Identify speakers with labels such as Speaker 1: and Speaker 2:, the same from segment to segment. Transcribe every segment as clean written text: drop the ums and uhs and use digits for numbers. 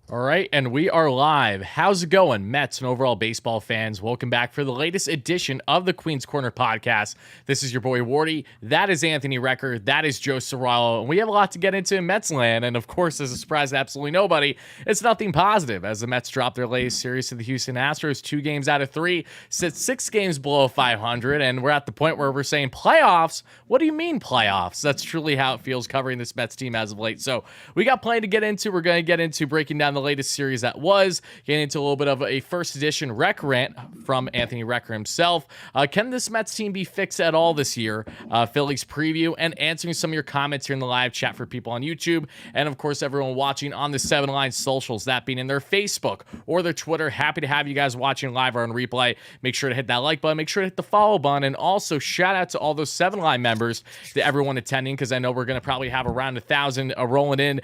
Speaker 1: All right, and we are live. How's it going, Mets and overall baseball fans? Welcome back for the latest edition of the Queen's Corner podcast. This is your boy Wardy. That is Anthony Recker. That is Joe Sorrello. And we have a lot to get into in Mets land. And of course, as a surprise to absolutely nobody, it's nothing positive as the Mets drop their latest series to the Houston Astros 2 games out of 3, sit 6 games below 500. And we're at the point where we're saying playoffs. What do you mean playoffs? That's truly how it feels covering this Mets team as of late. So we got plenty to get into. We're going to get into breaking down the latest series that was, getting into a little bit of a first edition Reck Rant from Anthony Recker himself. Can this Mets team be fixed at all this year? Phillies Preview, and answering some of your comments here in the live chat for people on YouTube, and of course everyone watching on the 7 Line socials, that being in their Facebook or their Twitter. Happy to have you guys watching live or on replay. Make sure to hit that like button, make sure to hit the follow button, and also shout out to all those 7 Line members, to everyone attending, because I know we're going to probably have around 1,000 rolling in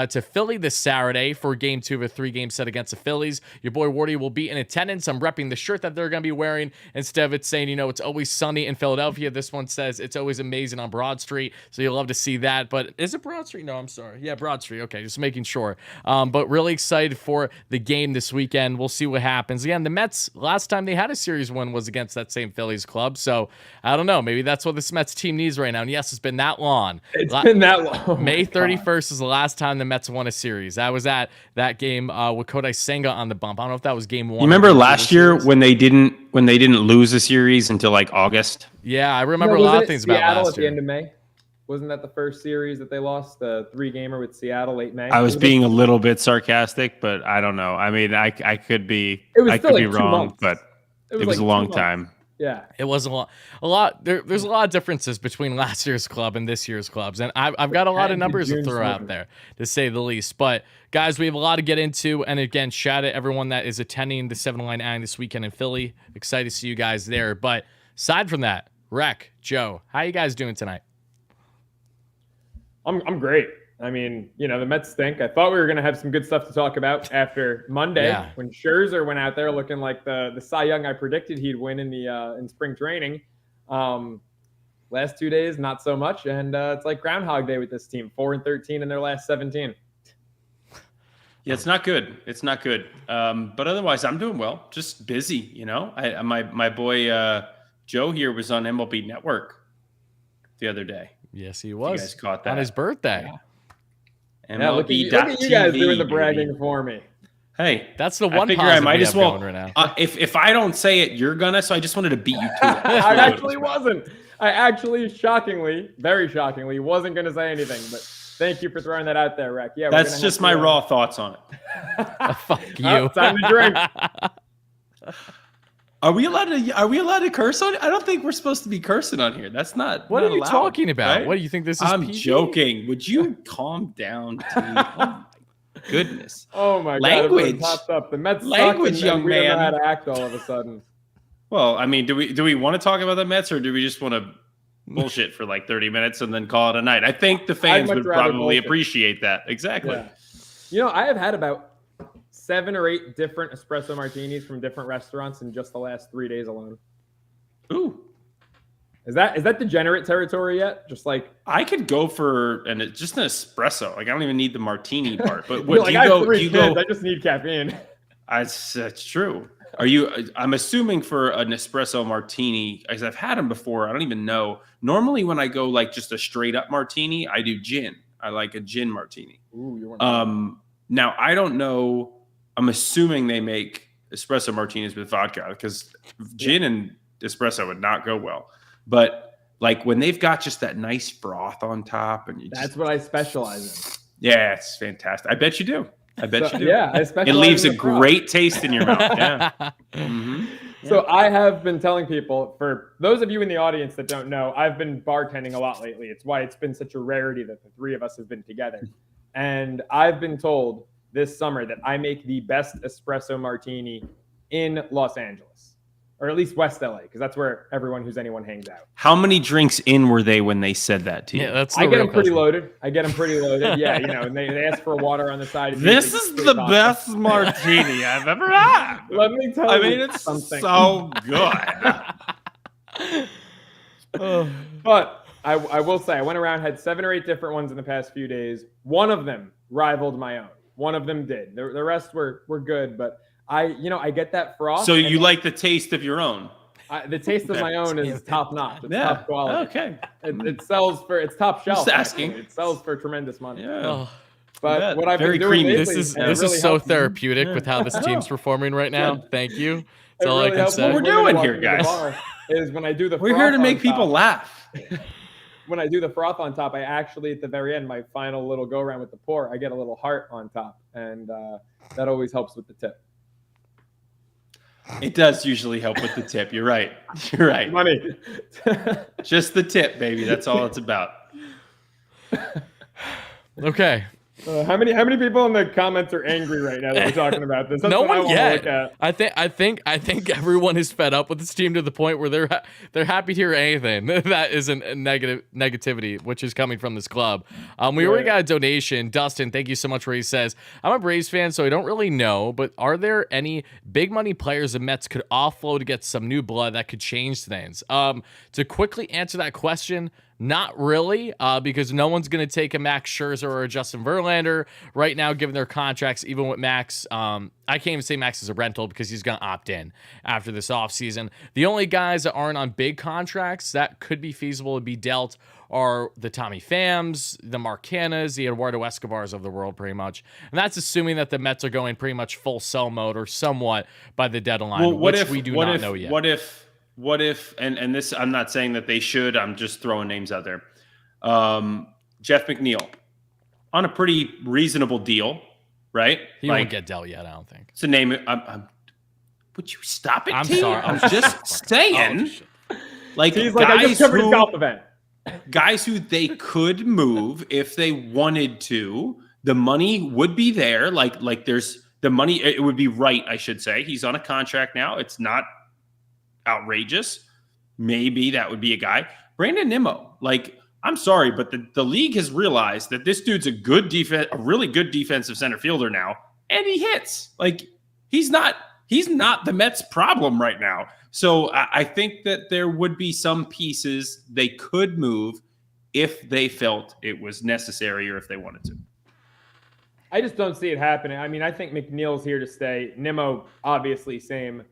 Speaker 1: to Philly this Saturday for game 2 of a 3-game set against the Phillies. Your boy Wardy will be in attendance. I'm repping the shirt that they're going to be wearing. Instead of it saying, it's always sunny in Philadelphia, this one says it's always amazing on Broad Street. So you'll love to see that. But is it Broad Street? No, I'm sorry. Yeah, Broad Street. Okay, just making sure. But really excited for the game this weekend. We'll see what happens. Again, the Mets, last time they had a series win was against that same Phillies club. So I don't know. Maybe that's what this Mets team needs right now. And yes, it's been that long.
Speaker 2: It's been that long.
Speaker 1: May 31st is the last time the Mets won a series. That was at that game with Kodai Senga on the bump. I don't know if that was game 1.
Speaker 3: You remember last year when they didn't lose a series until like August?
Speaker 1: Yeah, I remember a lot of things about
Speaker 2: Seattle
Speaker 1: last
Speaker 2: at the
Speaker 1: year.
Speaker 2: end of May? Wasn't that the first series that they lost, the 3-gamer with Seattle late May?
Speaker 3: I was being a little bit sarcastic, but I don't know. I mean, I could be wrong, but it was a long time.
Speaker 1: Yeah, it was a lot. There's a lot of differences between last year's club and this year's clubs, and I've got a lot of numbers to throw out there, to say the least. But guys, we have a lot to get into, and again, shout out to everyone that is attending the 7 Line Ag this weekend in Philly. Excited to see you guys there. But aside from that, Reck, Joe, how you guys doing tonight?
Speaker 2: I'm great. I mean, the Mets stink. I thought we were going to have some good stuff to talk about after Monday when Scherzer went out there looking like the Cy Young I predicted he'd win in spring training. Last 2 days, not so much. And it's like Groundhog Day with this team, 4-13 in their last 17.
Speaker 3: Yeah, it's not good. It's not good. But otherwise, I'm doing well. Just busy, My boy Joe here was on MLB Network the other day.
Speaker 1: Yes, he was.
Speaker 3: You guys caught that
Speaker 1: on his birthday.
Speaker 3: Yeah.
Speaker 2: Look at you guys doing the bragging for me.
Speaker 3: Hey,
Speaker 1: that's the one.
Speaker 3: I figure I might as well.
Speaker 1: Right now.
Speaker 3: If I don't say it, you're gonna. So I just wanted to beat you to it.
Speaker 2: I actually wasn't. I actually, very shockingly, wasn't gonna say anything. But thank you for throwing that out there, Reck. Yeah,
Speaker 3: that's just my raw thoughts on it.
Speaker 1: Fuck you.
Speaker 2: Time to drink.
Speaker 3: Are we allowed to curse on it? I don't think we're supposed to be cursing on here. That's not.
Speaker 1: What
Speaker 3: not
Speaker 1: are you
Speaker 3: allowed,
Speaker 1: talking about?
Speaker 3: right?
Speaker 1: What do you think this is?
Speaker 3: I'm
Speaker 1: PG?
Speaker 3: joking. Would you calm down, T? Oh my goodness.
Speaker 2: Oh my
Speaker 3: language.
Speaker 2: God. Popped up. The Mets
Speaker 3: language, young
Speaker 2: we
Speaker 3: man.
Speaker 2: don't know how to act all of a sudden.
Speaker 3: Well, I mean, do we want to talk about the Mets, or do we just want to bullshit for like 30 minutes and then call it a night? I think the fans would probably appreciate that. Exactly.
Speaker 2: Yeah. I have had about 7 or 8 different espresso martinis from different restaurants in just the last 3 days alone.
Speaker 3: Ooh.
Speaker 2: Is that degenerate territory yet? Just like
Speaker 3: I could go for just an espresso. Like I don't even need the martini part. But
Speaker 2: what I just need caffeine.
Speaker 3: That's true. I'm assuming for an espresso martini, because I've had them before. I don't even know. Normally when I go like just a straight up martini, I do gin. I like a gin martini.
Speaker 2: Ooh,
Speaker 3: now I don't know. I'm assuming they make espresso martinis with vodka because gin and espresso would not go well. But like when they've got just that nice broth on top, and
Speaker 2: that's what I specialize in.
Speaker 3: Yeah, it's fantastic. I bet you do. I bet you do.
Speaker 2: Yeah, I specialize.
Speaker 3: It leaves a great taste in your mouth. Yeah. Mm-hmm.
Speaker 2: So I have been telling people, for those of you in the audience that don't know, I've been bartending a lot lately. It's why it's been such a rarity that the 3 of us have been together. And I've been told this summer that I make the best espresso martini in Los Angeles, or at least West LA, because that's where everyone who's anyone hangs out.
Speaker 3: How many drinks in were they when they said that to you?
Speaker 1: Yeah,
Speaker 2: I get them pretty loaded. Yeah, and they ask for water on the side.
Speaker 3: This is the best martini I've ever had.
Speaker 2: Let me tell you,
Speaker 3: it's
Speaker 2: something.
Speaker 3: So good.
Speaker 2: But I will say, I went around, had 7 or 8 different ones in the past few days. One of them rivaled my own. One of them did. The rest were good, but I get that froth.
Speaker 3: So you like the taste of your own?
Speaker 2: The taste of my own is top notch. It's top quality.
Speaker 3: Okay.
Speaker 2: It sells for, it's top shelf.
Speaker 3: Just asking.
Speaker 2: It sells for tremendous money.
Speaker 3: Yeah.
Speaker 2: But what I've
Speaker 3: Very
Speaker 2: been doing
Speaker 3: creamy.
Speaker 2: lately,
Speaker 1: This
Speaker 2: and it
Speaker 1: is
Speaker 2: really
Speaker 1: so
Speaker 2: helps-
Speaker 1: therapeutic with how this team's performing right now. Thank you. That's
Speaker 2: it
Speaker 1: all
Speaker 2: really
Speaker 1: I can
Speaker 2: helps
Speaker 1: say.
Speaker 3: What we're
Speaker 2: women
Speaker 3: doing
Speaker 2: walk
Speaker 3: here,
Speaker 2: into the
Speaker 3: guys.
Speaker 2: bar is when I do the
Speaker 3: We're here to
Speaker 2: froth
Speaker 3: make
Speaker 2: on
Speaker 3: people
Speaker 2: top.
Speaker 3: laugh.
Speaker 2: When I do the froth on top, I actually, at the very end, my final little go around with the pour, I get a little heart on top, and that always helps with the tip.
Speaker 3: It does usually help with the tip. You're right. You're right.
Speaker 2: Money.
Speaker 3: Just the tip, baby. That's all it's about.
Speaker 1: Okay.
Speaker 2: How many people in the comments are angry right now that we're talking about this? That's
Speaker 1: No
Speaker 2: what I
Speaker 1: one
Speaker 2: wanna
Speaker 1: yet.
Speaker 2: look at.
Speaker 1: I think everyone is fed up with this team to the point where they're happy to hear anything that isn't negativity, which is coming from this club. We already got a donation. Dustin, thank you so much. Where he says, "I'm a Braves fan, so I don't really know, but are there any big money players the Mets could offload to get some new blood that could change things?" To quickly answer that question, not really, because no one's going to take a Max Scherzer or a Justin Verlander right now, given their contracts. Even with Max, I can't even say Max is a rental because he's going to opt in after this offseason. The only guys that aren't on big contracts that could be feasible to be dealt are the Tommy Phams, the Marcanas, the Eduardo Escobars of the world, pretty much. And that's assuming that the Mets are going pretty much full sell mode or somewhat by the deadline, which we do not know yet.
Speaker 3: What if, and this, I'm not saying that they should, I'm just throwing names out there. Jeff McNeil on a pretty reasonable deal, right?
Speaker 1: He won't get dealt yet, I don't think.
Speaker 3: It's a name. Would you stop it,
Speaker 1: I'm
Speaker 3: T?
Speaker 1: sorry.
Speaker 3: I'm just saying.
Speaker 2: He's like, I just covered a golf event.
Speaker 3: Guys who they could move if they wanted to. The money would be there. Like there's the money. It would be right, I should say. He's on a contract now. It's not outrageous. Maybe that would be a guy. Brandon Nimmo. Like, I'm sorry, but the league has realized that this dude's a really good defensive center fielder now, and he hits. Like, he's not the Mets' problem right now. So I think that there would be some pieces they could move if they felt it was necessary or if they wanted to.
Speaker 2: I just don't see it happening. I mean, I think McNeil's here to stay. Nimmo, obviously, same.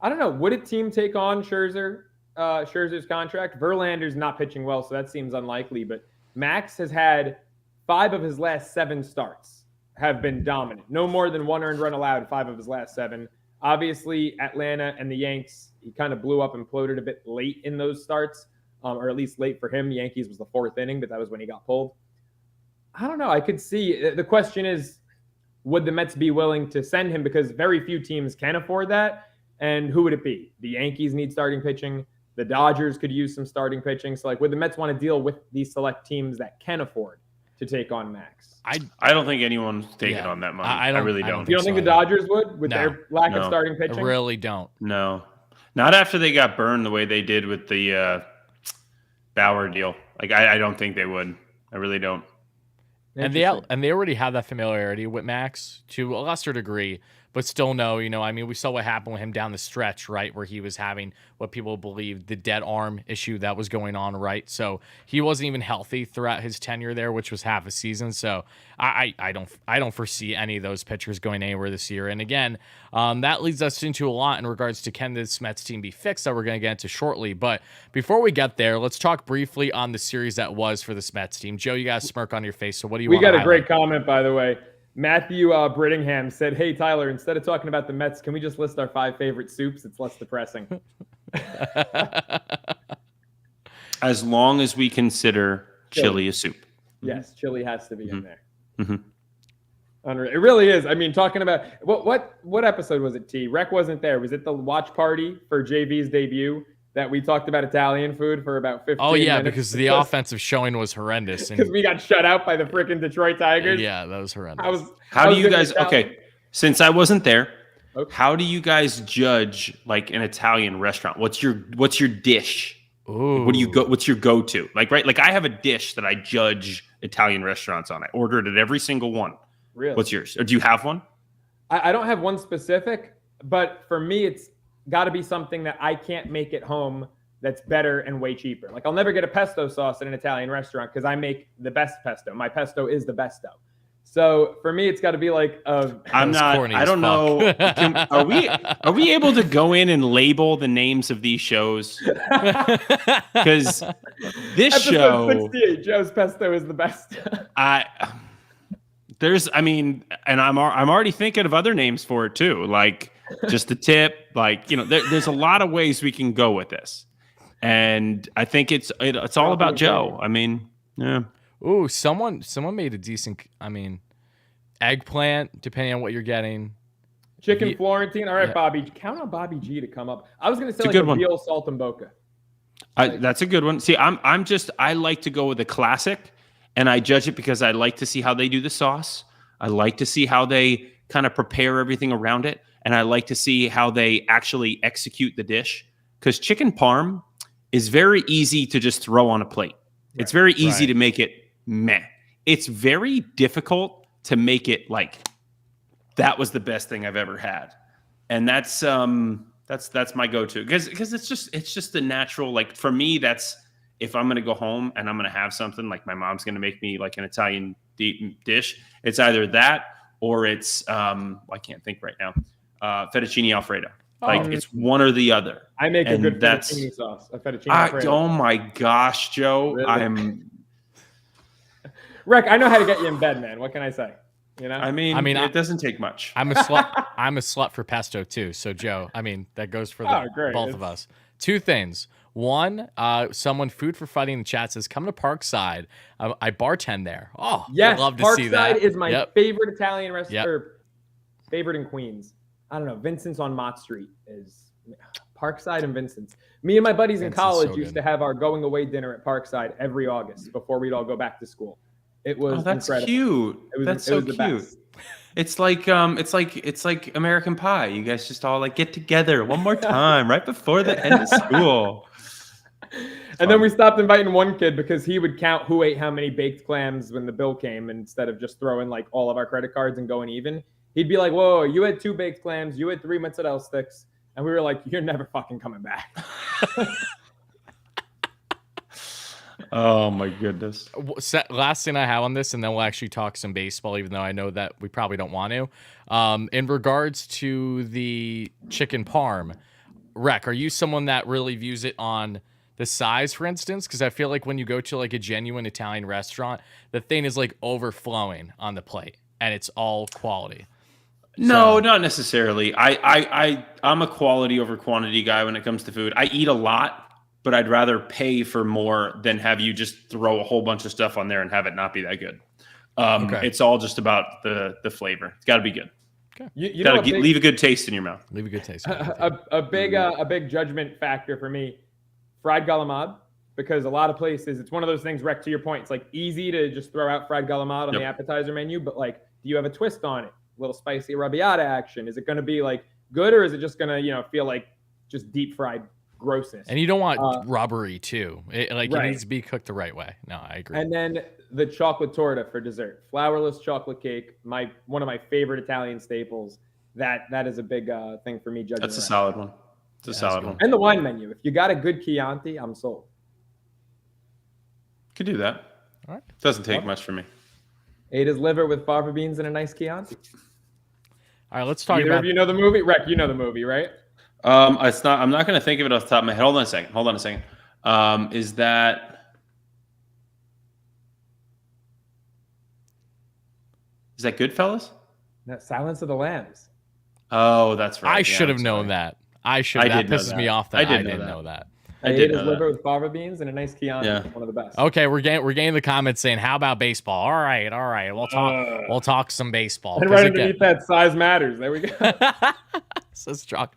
Speaker 2: I don't know. Would a team take on Scherzer's contract? Verlander's not pitching well, so that seems unlikely. But Max has had 5 of his last 7 starts have been dominant. No more than 1 earned run allowed, 5 of his last 7. Obviously, Atlanta and the Yanks, he kind of blew up and imploded a bit late in those starts, or at least late for him. Yankees was the 4th inning, but that was when he got pulled. I don't know. I could see. The question is, would the Mets be willing to send him? Because very few teams can afford that. And who would it be? The Yankees need starting pitching. The Dodgers could use some starting pitching. So, would the Mets want to deal with these select teams that can afford to take on Max?
Speaker 3: I don't think anyone's taking on that money. I really don't.
Speaker 2: You don't think the Dodgers would with their lack of starting pitching?
Speaker 1: I really don't.
Speaker 3: No. Not after they got burned the way they did with the Bauer deal. I don't think they would. I really don't.
Speaker 1: And they already have that familiarity with Max to a lesser degree, but still no, I mean, we saw what happened with him down the stretch, right, where he was having what people believe the dead arm issue that was going on, right? So he wasn't even healthy throughout his tenure there, which was half a season. So I don't foresee any of those pitchers going anywhere this year. And again, that leads us into a lot in regards to can this Mets team be fixed that we're going to get into shortly. But before we get there, let's talk briefly on the series that was for this Mets team. Joe, you got a smirk on your face. So what do you want to highlight?
Speaker 2: We got a great comment, by the way. Matthew Brittingham said, "Hey, Tyler, instead of talking about the Mets, can we just list our 5 favorite soups? It's less depressing."
Speaker 3: As long as we consider chili a soup.
Speaker 2: Yes, chili has to be in there.
Speaker 3: Mm-hmm.
Speaker 2: Unreal. It really is. I mean, talking about what episode was it, T? Reck wasn't there. Was it the watch party for JV's debut that we talked about Italian food for about 15 minutes?
Speaker 1: Oh, yeah, because the offensive showing was horrendous.
Speaker 2: Because we got shut out by the freaking Detroit Tigers.
Speaker 1: Yeah, that was horrendous.
Speaker 3: How do you guys, since I wasn't there, how do you guys judge like an Italian restaurant? What's your dish?
Speaker 1: Ooh.
Speaker 3: What's your go-to? Like I have a dish that I judge Italian restaurants on. I ordered at every single one.
Speaker 2: Really?
Speaker 3: What's yours? Or do you have one?
Speaker 2: I don't have one specific, but for me, it's got to be something that I can't make at home that's better and way cheaper. Like, I'll never get a pesto sauce at an Italian restaurant because I make the best pesto. My pesto is the besto. So for me, it's got to be like
Speaker 3: I'm not.
Speaker 1: corny
Speaker 3: I
Speaker 1: as
Speaker 3: don't know. Are we able to go in and label the names of these shows? Because this
Speaker 2: episode
Speaker 3: show,
Speaker 2: 68, Joe's Pesto is the best.
Speaker 3: I mean, and I'm already thinking of other names for it too, like just the tip, like there's a lot of ways we can go with this, and I think it's all about Joe. I mean, yeah.
Speaker 1: Ooh, someone made a decent. I mean, eggplant, depending on what you're getting.
Speaker 2: Chicken Florentine. All right, Bobby. Count on Bobby G to come up. I was going to say like a veal saltimbocca.
Speaker 3: That's a good one. See, I like to go with a classic, and I judge it because I like to see how they do the sauce. I like to see how they kind of prepare everything around it, and I like to see how they actually execute the dish. Because chicken parm is very easy to just throw on a plate. Right. It's very easy to make it meh. It's very difficult to make it like that was the best thing I've ever had, and that's my go-to because it's just the natural, like for me, that's if I'm gonna go home and I'm gonna have something like my mom's gonna make me like an Italian dish, it's either that or it's I can't think right now, fettuccine Alfredo. Like it's one or the other.
Speaker 2: I make a good fettuccine sauce. A fettuccine Alfredo.
Speaker 3: Oh my gosh, Joe!
Speaker 2: Really? Reck, I know how to get you in bed, man. What can I say?
Speaker 3: I mean, it doesn't take much.
Speaker 1: I'm a slut. I'm a slut for pesto too. So Joe, I mean, that goes for both of us. Two things. One, someone food for fighting in the chat says, "Come to Parkside. I bartend there." Oh,
Speaker 2: yes,
Speaker 1: I'd love to see that.
Speaker 2: Parkside is my favorite Italian restaurant. Or favorite in Queens. I don't know. Vincent's on Mott Street is Parkside and Vincent's. Me and my buddies in college used to have our going away dinner at Parkside every August before we'd all go back to school. It was
Speaker 3: that's
Speaker 2: incredible.
Speaker 3: Cute. That's so cute. It's like American Pie. You guys just all like get together one more time right before the end of school.
Speaker 2: And then we stopped inviting one kid because he would count who ate how many baked clams when the bill came, and instead of just throwing like all of our credit cards and going even, he'd be like, "Whoa, you had 2 baked clams, you had 3 mozzarella sticks," and we were like, "You're never fucking coming back."
Speaker 3: Oh my goodness.
Speaker 1: Last thing I have on this, and then we'll actually talk some baseball, even though I know that we probably don't want to. In regards to the chicken parm, Reck, are you someone that really views it on the size, for instance? Because I feel like when you go to like a genuine Italian restaurant, the thing is like overflowing on the plate, and it's all quality.
Speaker 3: No, not necessarily. I'm a quality over quantity guy when it comes to food. I eat a lot, but I'd rather pay for more than have you just throw a whole bunch of stuff on there and have it not be that good. It's all just about the flavor. It's got to be good.
Speaker 1: Okay.
Speaker 2: You
Speaker 3: got to leave a good taste in your mouth.
Speaker 1: Leave a good taste.
Speaker 2: A big judgment factor for me, fried galamad, because a lot of places, it's one of those things, Reck, to your point, it's like easy to just throw out fried galamad on the appetizer menu, but like, do you have a twist on it? A little spicy arrabbiata action? Is it going to be like good, or is it just going to, feel like just deep fried grossness?
Speaker 1: And you don't want rubbery too. It needs to be cooked the right way. No, I agree.
Speaker 2: And then the chocolate torta for dessert, flourless chocolate cake, one of my favorite Italian staples. That is a big thing for me. Judging
Speaker 3: that's a solid one. It's a solid one.
Speaker 2: And the wine menu. If you got a good Chianti, I'm sold.
Speaker 3: Could do that.
Speaker 1: All right.
Speaker 3: Doesn't take much for me.
Speaker 2: Ate his liver with fava beans and a nice Chianti.
Speaker 1: All right, let's talk
Speaker 2: about. You know the movie, Reck. You know the movie, right?
Speaker 3: It's not. I'm not going to think of it off the top of my head. Hold on a second. Is that Goodfellas?
Speaker 2: No, Silence of the Lambs.
Speaker 3: Oh, that's right.
Speaker 1: I should have known that. That pisses me off that I didn't know that.
Speaker 2: I ate his liver with fava beans and a nice Chianti. Yeah. One of the best.
Speaker 1: Okay, we're getting the comments saying, "How about baseball?" All right. We'll talk some baseball.
Speaker 2: And right underneath that, size matters. There we go.
Speaker 1: So strong.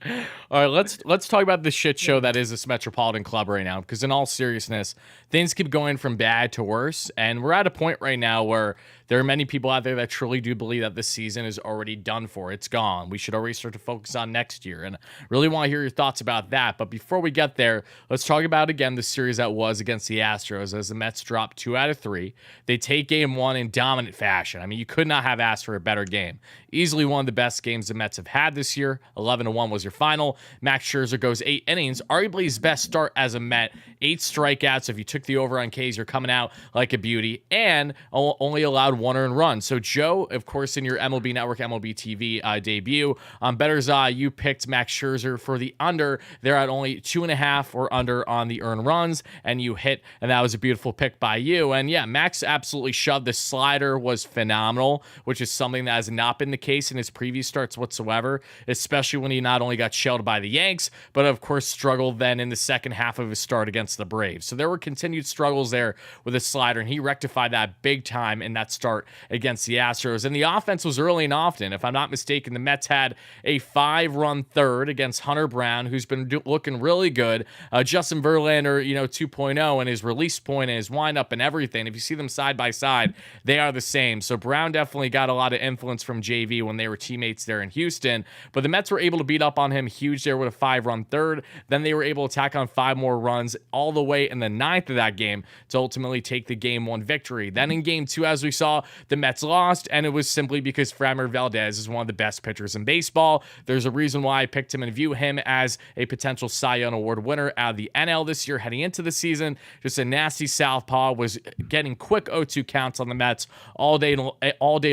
Speaker 1: All right, let's talk about the shit show that is this Metropolitan Club right now. Because in all seriousness, things keep going from bad to worse, and we're at a point right now where there are many people out there that truly do believe that this season is already done for. It's gone. We should already start to focus on next year, and really want to hear your thoughts about that. But before we get there, let's talk about again the series that was against the Astros as the Mets dropped 2 out of 3. They take Game 1 in dominant fashion. I mean, you could not have asked for a better game. Easily one of the best games the Mets have had this year. 11-1 was your final. Max Scherzer goes 8 innings, arguably his best start as a Met. 8 strikeouts. If you took the over on Ks, you're coming out like a beauty, and only allowed and 1 earned run. So Joe, of course, in your MLB Network, MLB TV debut, Better's Eye, you picked Max Scherzer for the under. They're at only 2.5 or under on the earned runs, and you hit, and that was a beautiful pick by you. And yeah, Max absolutely shoved. The slider was phenomenal, which is something that has not been the case in his previous starts whatsoever, especially when he not only got shelled by the Yanks, but of course struggled then in the second half of his start against the Braves. So there were continued struggles there with his slider, and he rectified that big time in that start against the Astros. And the offense was early and often. If I'm not mistaken, the Mets had a 5-run third against Hunter Brown, who's been looking really good. Justin Verlander, 2.0, and his release point and his windup and everything. If you see them side by side, they are the same. So Brown definitely got a lot of influence from JV when they were teammates there in Houston. But the Mets were able to beat up on him huge there with a 5-run third. Then they were able to tack on 5 more runs all the way in the 9th of that game to ultimately take the Game 1 victory. Then in Game 2, as we saw, the Mets lost, and it was simply because Framber Valdez is one of the best pitchers in baseball. There's a reason why I picked him and view him as a potential Cy Young Award winner out of the NL this year heading into the season. Just a nasty southpaw, was getting quick 0-2 counts on the Mets all day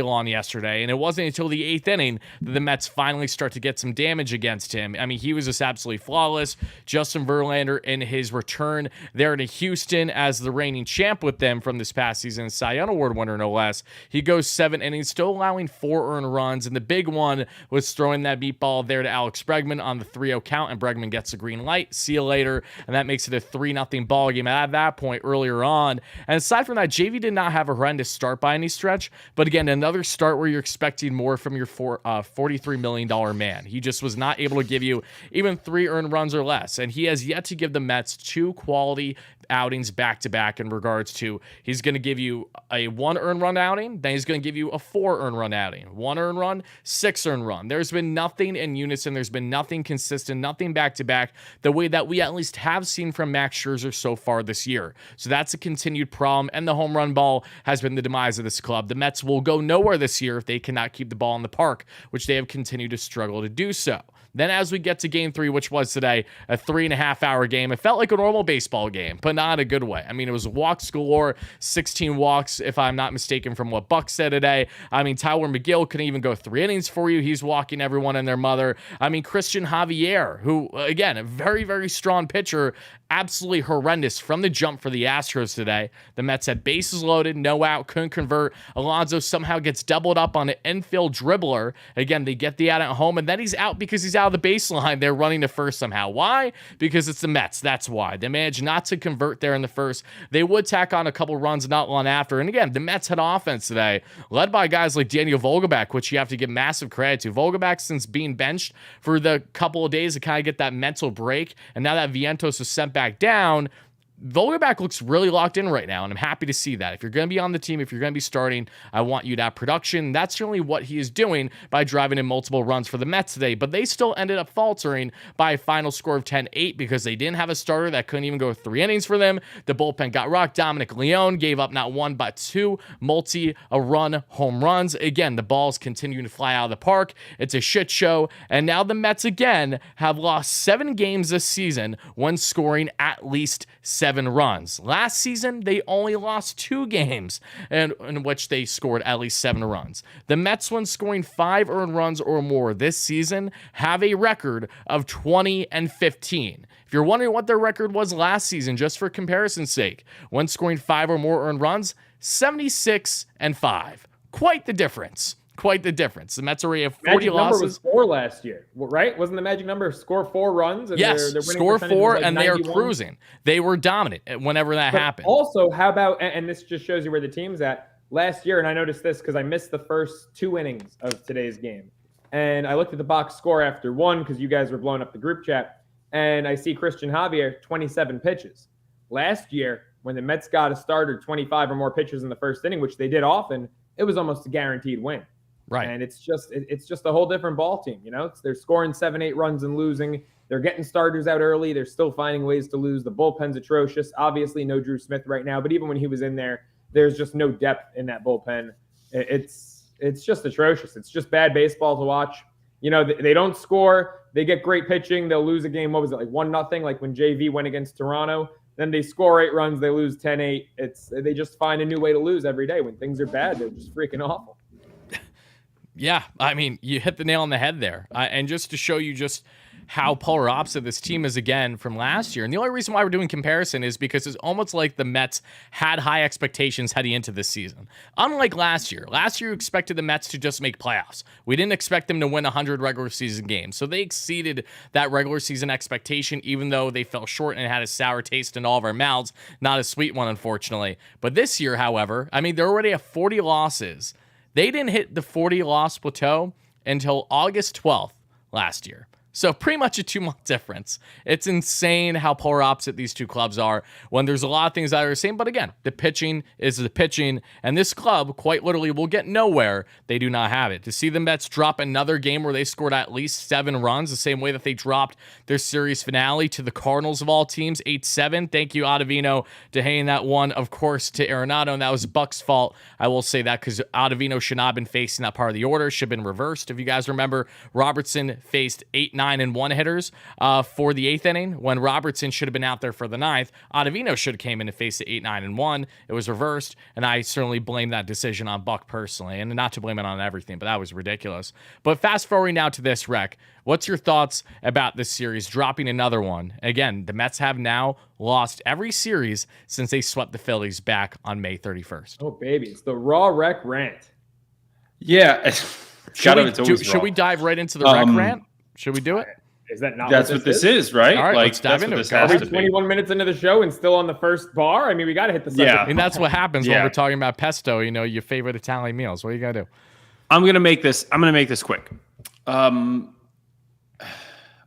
Speaker 1: long yesterday, and it wasn't until the 8th inning that the Mets finally start to get some damage against him. I mean, he was just absolutely flawless. Justin Verlander, in his return there to Houston as the reigning champ with them from this past season, Cy Young Award winner no less, he goes 7 innings, still allowing 4 earned runs, and the big one was throwing that meatball there to Alex Bregman on the 3-0 count, and Bregman gets a green light. See you later, and that makes it a 3-0 ball game at that point earlier on. And aside from that, JV did not have a horrendous start by any stretch, but again, another start where you're expecting more from your $43 million man. He just was not able to give you even 3 earned runs or less, and he has yet to give the Mets 2 quality outings back-to-back in regards to, he's going to give you a 1 earned run outing, then he's going to give you a 4 earned run outing, 1 earned run, 6 earned run. There's been nothing in unison. There's been nothing consistent, nothing back-to-back the way that we at least have seen from Max Scherzer so far this year. So that's a continued problem, and the home run ball has been the demise of this club. The Mets will go nowhere this year if they cannot keep the ball in the park, which they have continued to struggle to do so. Then as we get to Game 3, which was today, a 3.5-hour game, it felt like a normal baseball game, but not in a good way. I mean, it was walks galore, 16 walks, if I'm not mistaken, from what Buck said today. I mean, Tyler McGill couldn't even go 3 innings for you. He's walking everyone and their mother. I mean, Christian Javier, who, again, a very, very strong pitcher, absolutely horrendous from the jump for the Astros today. The Mets had bases loaded, no out, couldn't convert. Alonso somehow gets doubled up on an infield dribbler. Again, they get the out at home, and then he's out because he's out of the baseline. They're running to first somehow. Why? Because it's the Mets. That's why. They managed not to convert there in the first. They would tack on a couple runs not long after. And again, the Mets had offense today, led by guys like Daniel Vogelbach, which you have to give massive credit to. Vogelbach, since being benched for the couple of days to kind of get that mental break, and now that Vientos was sent back down, Vogelbach looks really locked in right now, and I'm happy to see that. If you're going to be on the team, if you're going to be starting, I want you to have production. That's certainly what he is doing by driving in multiple runs for the Mets today, but they still ended up faltering by a final score of 10-8 because they didn't have a starter that couldn't even go 3 innings for them. The bullpen got rocked. Dominic Leone gave up not 1 but 2 multi-run home runs. Again, the ball's continuing to fly out of the park. It's a shit show, and now the Mets again have lost 7 games this season when scoring at least 7 runs. Last season, they only lost 2 games in which they scored at least 7 runs. The Mets, when scoring 5 earned runs or more this season, have a record of 20-15. If you're wondering what their record was last season, just for comparison's sake, when scoring 5 or more earned runs, 76-5. Quite the difference. Quite the difference. The Mets already have 40 losses.
Speaker 2: Number was 4 last year, right? Wasn't the magic number score 4 runs? And
Speaker 1: yes,
Speaker 2: their
Speaker 1: score 4, and 91? They are cruising. They were dominant whenever that happened.
Speaker 2: Also, how about, and this just shows you where the team's at, last year, and I noticed this because I missed the first 2 innings of today's game, and I looked at the box score after 1 because you guys were blowing up the group chat, and I see Christian Javier, 27 pitches. Last year, when the Mets got a starter 25 or more pitches in the first inning, which they did often, it was almost a guaranteed win.
Speaker 1: Right.
Speaker 2: And it's just a whole different ball team. They're scoring 7-8 runs and losing. They're getting starters out early. They're still finding ways to lose. The bullpen's atrocious. Obviously, no Drew Smith right now, but even when he was in there, there's just no depth in that bullpen. It's just atrocious. It's just bad baseball to watch. They don't score. They get great pitching. They'll lose a game. What was it, like 1-0? Like when JV went against Toronto. Then they score 8 runs, they lose 10-8. They just find a new way to lose every day. When things are bad, they're just freaking awful.
Speaker 1: Yeah, I mean, you hit the nail on the head there. And just to show you just how polar opposite this team is again from last year. And the only reason why we're doing comparison is because it's almost like the Mets had high expectations heading into this season. Unlike last year. Last year, you expected the Mets to just make playoffs. We didn't expect them to win 100 regular season games. So they exceeded that regular season expectation, even though they fell short and had a sour taste in all of our mouths. Not a sweet one, unfortunately. But this year, however, I mean, they're already at 40 losses. They didn't hit the 40-loss plateau until August 12th last year. So pretty much a 2-month difference. It's insane how polar opposite these two clubs are when there's a lot of things that are the same. But again, the pitching is the pitching. And this club, quite literally, will get nowhere. They do not have it. To see the Mets drop another game where they scored at least 7 runs, the same way that they dropped their series finale to the Cardinals of all teams, 8-7. Thank you, Ottavino, to hanging that one, of course, to Arenado. And that was Buck's fault. I will say that because Ottavino should not have been facing that part of the order. Should have been reversed. If you guys remember, Robertson faced 8, 9, and 1 hitters for the 8th inning when Robertson should have been out there for the 9th. Ottavino should have came in and faced the 8, 9, and 1. It was reversed, and I certainly blame that decision on Buck personally, and not to blame it on everything, but that was ridiculous. But fast forwarding now to this, Reck, what's your thoughts about this series dropping another one? Again, the Mets have now lost every series since they swept the Phillies back on May 31st.
Speaker 2: Oh, baby. It's the raw Reck Rant.
Speaker 3: Yeah.
Speaker 1: Should we dive right into the Reck Rant? Should we do it?
Speaker 2: Is that not
Speaker 3: That's what this is, right?
Speaker 1: All right,
Speaker 3: like,
Speaker 1: let's dive into it.
Speaker 2: Are we 21 minutes into the show and still on the first bar? I mean, we got to hit the subject.
Speaker 3: Yeah.
Speaker 1: I mean, that's what happens when we're talking about pesto, you know, your favorite Italian meals. What are you going to do?
Speaker 3: I'm going to make this quick.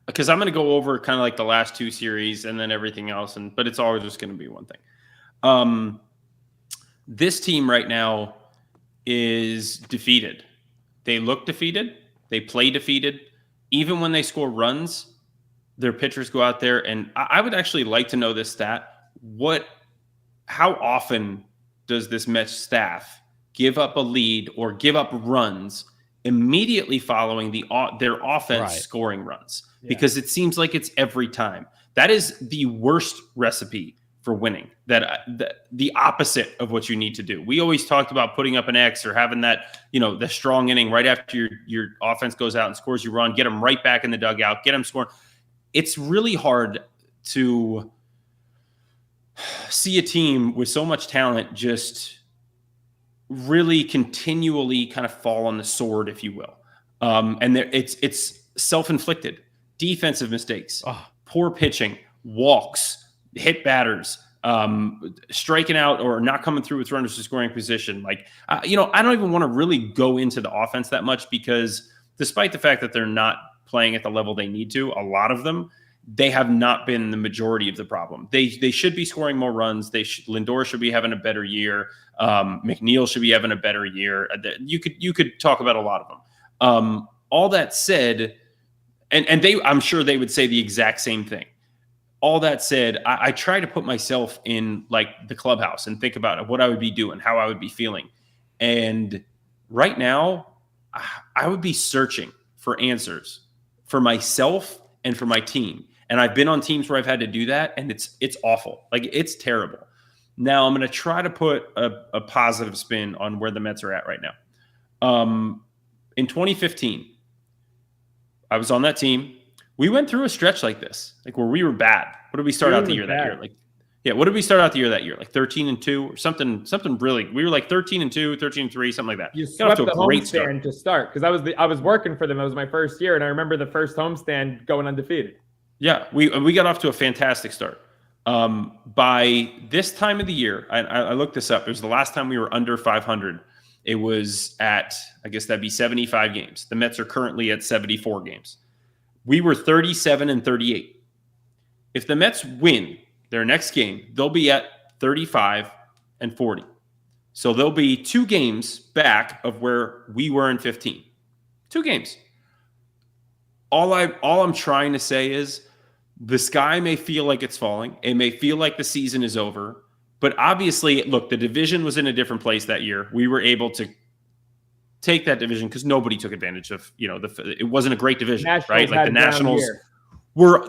Speaker 3: Because I'm going to go over kind of like the last 2 series and then everything else, but it's all just going to be one thing. This team right now is defeated. They look defeated. They play defeated. Even when they score runs, their pitchers go out there, and I would actually like to know this stat. How often does this Mets staff give up a lead or give up runs immediately following their offense scoring runs? Yeah. Because it seems like it's every time. That is the worst recipe for winning. The opposite of what you need to do. We always talked about putting up an X or having that, the strong inning right after your offense goes out and scores you run, get them right back in the dugout, get them scoring. It's really hard to see a team with so much talent just really continually kind of fall on the sword, if you will. And it's self-inflicted. Defensive mistakes, poor pitching, walks, hit batters, striking out or not coming through with runners to scoring position. I don't even want to really go into the offense that much because despite the fact that they're not playing at the level they need to, a lot of them, they have not been the majority of the problem. They should be scoring more runs. Lindor should be having a better year. McNeil should be having a better year. You could talk about a lot of them. All that said, and I'm sure they would say the exact same thing. All that said, I try to put myself in like the clubhouse and think about what I would be doing, how I would be feeling. And right now, I would be searching for answers for myself and for my team. And I've been on teams where I've had to do that, and it's awful. Like, it's terrible. Now I'm going to try to put a positive spin on where the Mets are at right now. In 2015, I was on that team. We went through a stretch like this, like where we were bad. What did we start out the year that year? What did we start out the year that year? Like 13-2 or something really. We were like 13-2, 13-3, something like that.
Speaker 2: You swept the homestand to start because I was working for them. It was my first year, and I remember the first homestand going undefeated.
Speaker 3: Yeah, we got off to a fantastic start. By this time of the year, I looked this up. It was the last time we were under 500. It was at, I guess that'd be 75 games. The Mets are currently at 74 games. We were 37-38. If the Mets win their next game, they'll be at 35-40. So they'll be 2 games back of where we were in 15. 2 games. All I'm trying to say is the sky may feel like it's falling. It may feel like the season is over. But obviously, look, the division was in a different place that year. We were able to take that division because nobody took advantage of, it wasn't a great division,
Speaker 2: Nationals,
Speaker 3: right? Like the Nationals were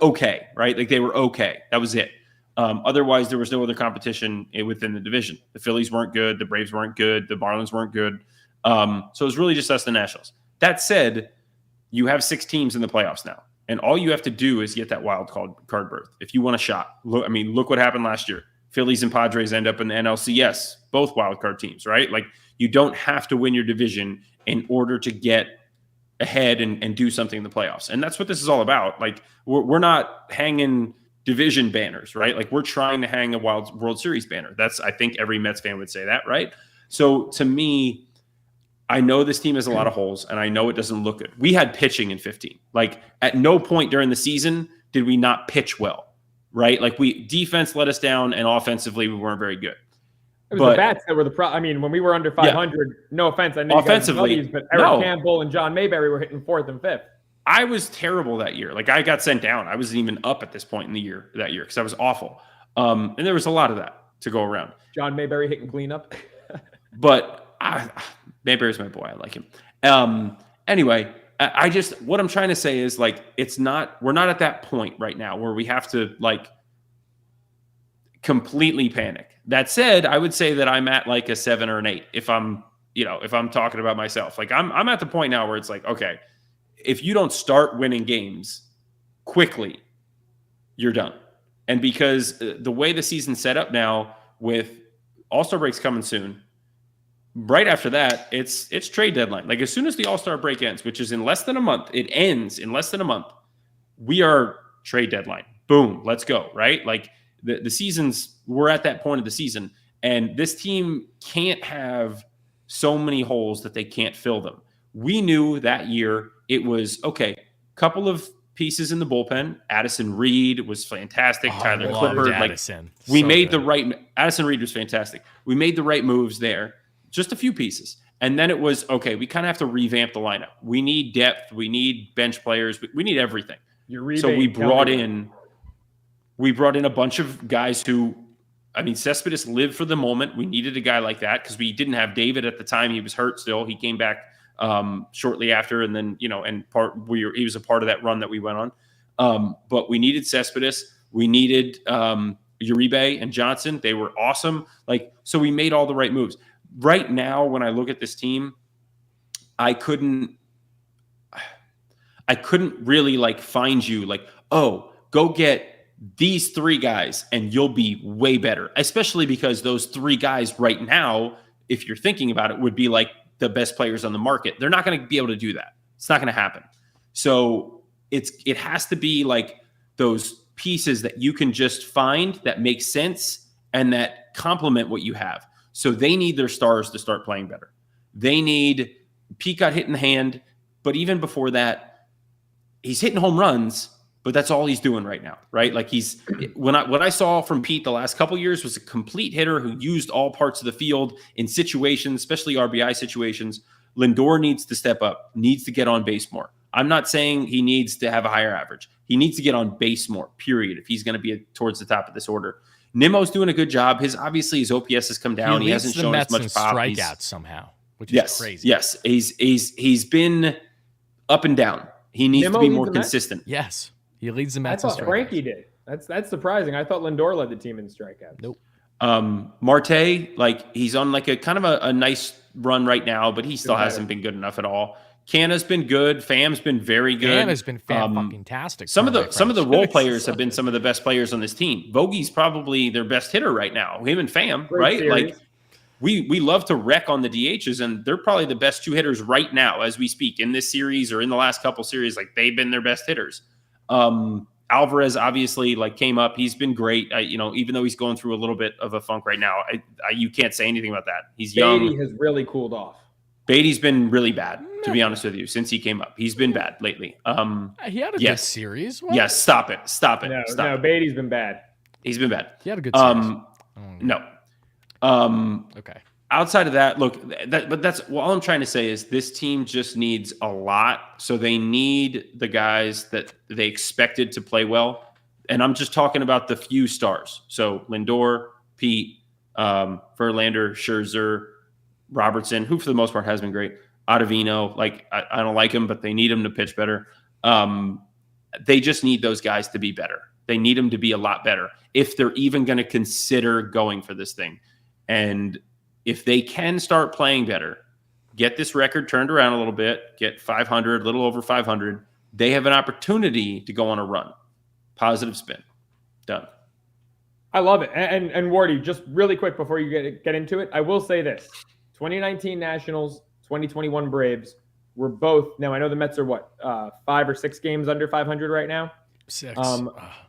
Speaker 3: okay, right? Like they were okay. That was it. Otherwise, there was no other competition within the division. The Phillies weren't good. The Braves weren't good. The Marlins weren't good. So it was really just us, the Nationals. That said, you have 6 teams in the playoffs now. And all you have to do is get that wild card berth. If you want a shot, look what happened last year. Phillies and Padres end up in the NLCS, both wild card teams, right? Like, you don't have to win your division in order to get ahead and do something in the playoffs. And that's what this is all about. Like, we're not hanging division banners, right? Like, we're trying to hang a World Series banner. I think every Mets fan would say that, right? So to me, I know this team has a lot of holes, and I know it doesn't look good. We had pitching in 15. Like, at no point during the season did we not pitch well, right? Like, defense let us down, and offensively we weren't very good.
Speaker 2: It was the bats that were the problem. I mean, when we were under 500, no offense, I know
Speaker 3: offensively,
Speaker 2: you guys but Eric Campbell and John Mayberry were hitting 4th and 5th.
Speaker 3: I was terrible that year. Like, I got sent down. I wasn't even up at this point in the year because I was awful. And there was a lot of that to go around.
Speaker 2: John Mayberry hitting cleanup.
Speaker 3: But Mayberry's my boy. I like him. Anyway, what I'm trying to say is, like, we're not at that point right now where we have to, like, completely panic. That said, I would say that I'm at like a 7 or an 8 if I'm talking about myself. Like, I'm at the point now where it's like, okay, if you don't start winning games quickly, you're done. And because the way the season's set up now, with All-Star breaks coming soon, right after that, it's trade deadline. Like, as soon as the All-Star break ends, which is in less than a month, it ends in less than a month, we are trade deadline. Boom, let's go, right? Like, the season's, we're at that point of the season, and this team can't have so many holes that they can't fill them. We knew that year it was, okay, couple of pieces in the bullpen. Addison Reed was fantastic. Tyler Clippard.
Speaker 1: Addison.
Speaker 3: Addison Reed was fantastic. We made the right moves there. Just a few pieces. And then it was, okay, we kind of have to revamp the lineup. We need depth. We need bench players. We need everything. So we brought in a bunch of guys who, I mean, Cespedes lived for the moment. We needed a guy like that because we didn't have David at the time. He was hurt still. He came back shortly after, and then, he was a part of that run that we went on. But we needed Cespedes. We needed Uribe and Johnson. They were awesome. Like, so we made all the right moves. Right now, when I look at this team, I couldn't really, like, find you like, oh, go get these 3 guys and you'll be way better, especially because those 3 guys right now, if you're thinking about it, would be like the best players on the market. They're not going to be able to do that. It's not going to happen. So it has to be like those pieces that you can just find that make sense and that complement what you have. So they need their stars to start playing better. They need Pete got hit in the hand, but even before that, he's hitting home runs, but that's all he's doing right now, right? Like, what I saw from Pete the last couple of years was a complete hitter who used all parts of the field in situations, especially RBI situations. Lindor needs to step up, needs to get on base more. I'm not saying he needs to have a higher average. He needs to get on base more, period, if he's going to be towards the top of this order. Nimmo's doing a good job. His OPS has come down. He hasn't shown as much pop.
Speaker 1: Strikeouts somehow, which is crazy.
Speaker 3: Yes, he's been up and down. He needs to be more consistent.
Speaker 1: Yes, he leads the Mets.
Speaker 2: I thought Frankie did. That's surprising. I thought Lindor led the team in strikeouts.
Speaker 1: Nope.
Speaker 3: Marte, like, he's on like a kind of a nice run right now, but he still hasn't been good enough at all. Canna's been good. Fam's been very good.
Speaker 1: Canna's been fantastic.
Speaker 3: Some of the role players have been some of the best players on this team. Bogey's probably their best hitter right now. Him and Fam, right?
Speaker 2: Series.
Speaker 3: Like, we love to wreck on the DHs, and they're probably the best 2 hitters right now as we speak in this series or in the last couple series. Like, they've been their best hitters. Alvarez obviously, like, came up. He's been great. Even though he's going through a little bit of a funk right now, you can't say anything about that. He's young.
Speaker 2: Beatty has really cooled off.
Speaker 3: Beatty's been really bad, to be honest with you, since he came up. He's been bad lately.
Speaker 1: He had a good series. What?
Speaker 3: Yes, stop it.
Speaker 2: No, Beatty's been bad.
Speaker 3: He's been bad.
Speaker 1: He had a good series.
Speaker 3: No.
Speaker 1: Okay.
Speaker 3: Outside of that, look, but that's all I'm trying to say is this team just needs a lot. So they need the guys that they expected to play well. And I'm just talking about the few stars. So Lindor, Pete, Verlander, Scherzer, Robertson, who for the most part has been great. Ottavino, like, I don't like him, but they need him to pitch better. They just need those guys to be better. They need them to be a lot better if they're even going to consider going for this thing. And if they can start playing better, get this record turned around a little bit, get 500, a little over 500, they have an opportunity to go on a run. Positive spin. Done.
Speaker 2: I love it. And Wardy, just really quick before you get into it, I will say this. 2019 Nationals, 2021 Braves were both, now I know the Mets are what, 5 or 6 games under 500 right now?
Speaker 1: 6.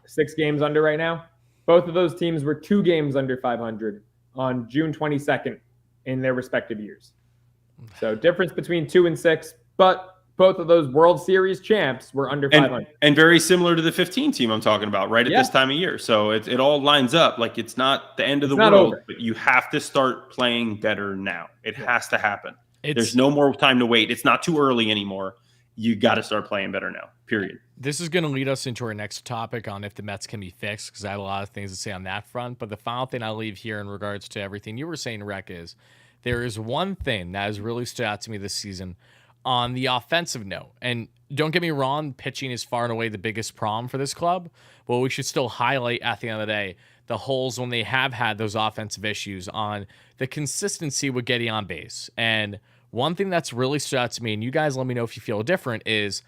Speaker 2: 6 games under right now. Both of those teams were 2 games under 500 on June 22nd in their respective years. So difference between 2 and 6, but both of those World Series champs were under 500.
Speaker 3: And very similar to the 15 team I'm talking about right at this time of year. So it all lines up. Like, it's not the end of the world, over. But you have to start playing better now. It has to happen. There's no more time to wait. It's not too early anymore. You got to start playing better now, period.
Speaker 1: This is going to lead us into our next topic on if the Mets can be fixed, because I have a lot of things to say on that front. But the final thing I'll leave here in regards to everything you were saying, Reck, is there is one thing that has really stood out to me this season on the offensive note. And don't get me wrong, pitching is far and away the biggest problem for this club. But we should still highlight at the end of the day the holes when they have had those offensive issues on the consistency with getting on base. And one thing that's really stood out to me, and you guys let me know if you feel different, is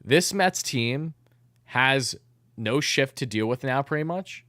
Speaker 1: this Mets team has no shift to deal with now pretty much.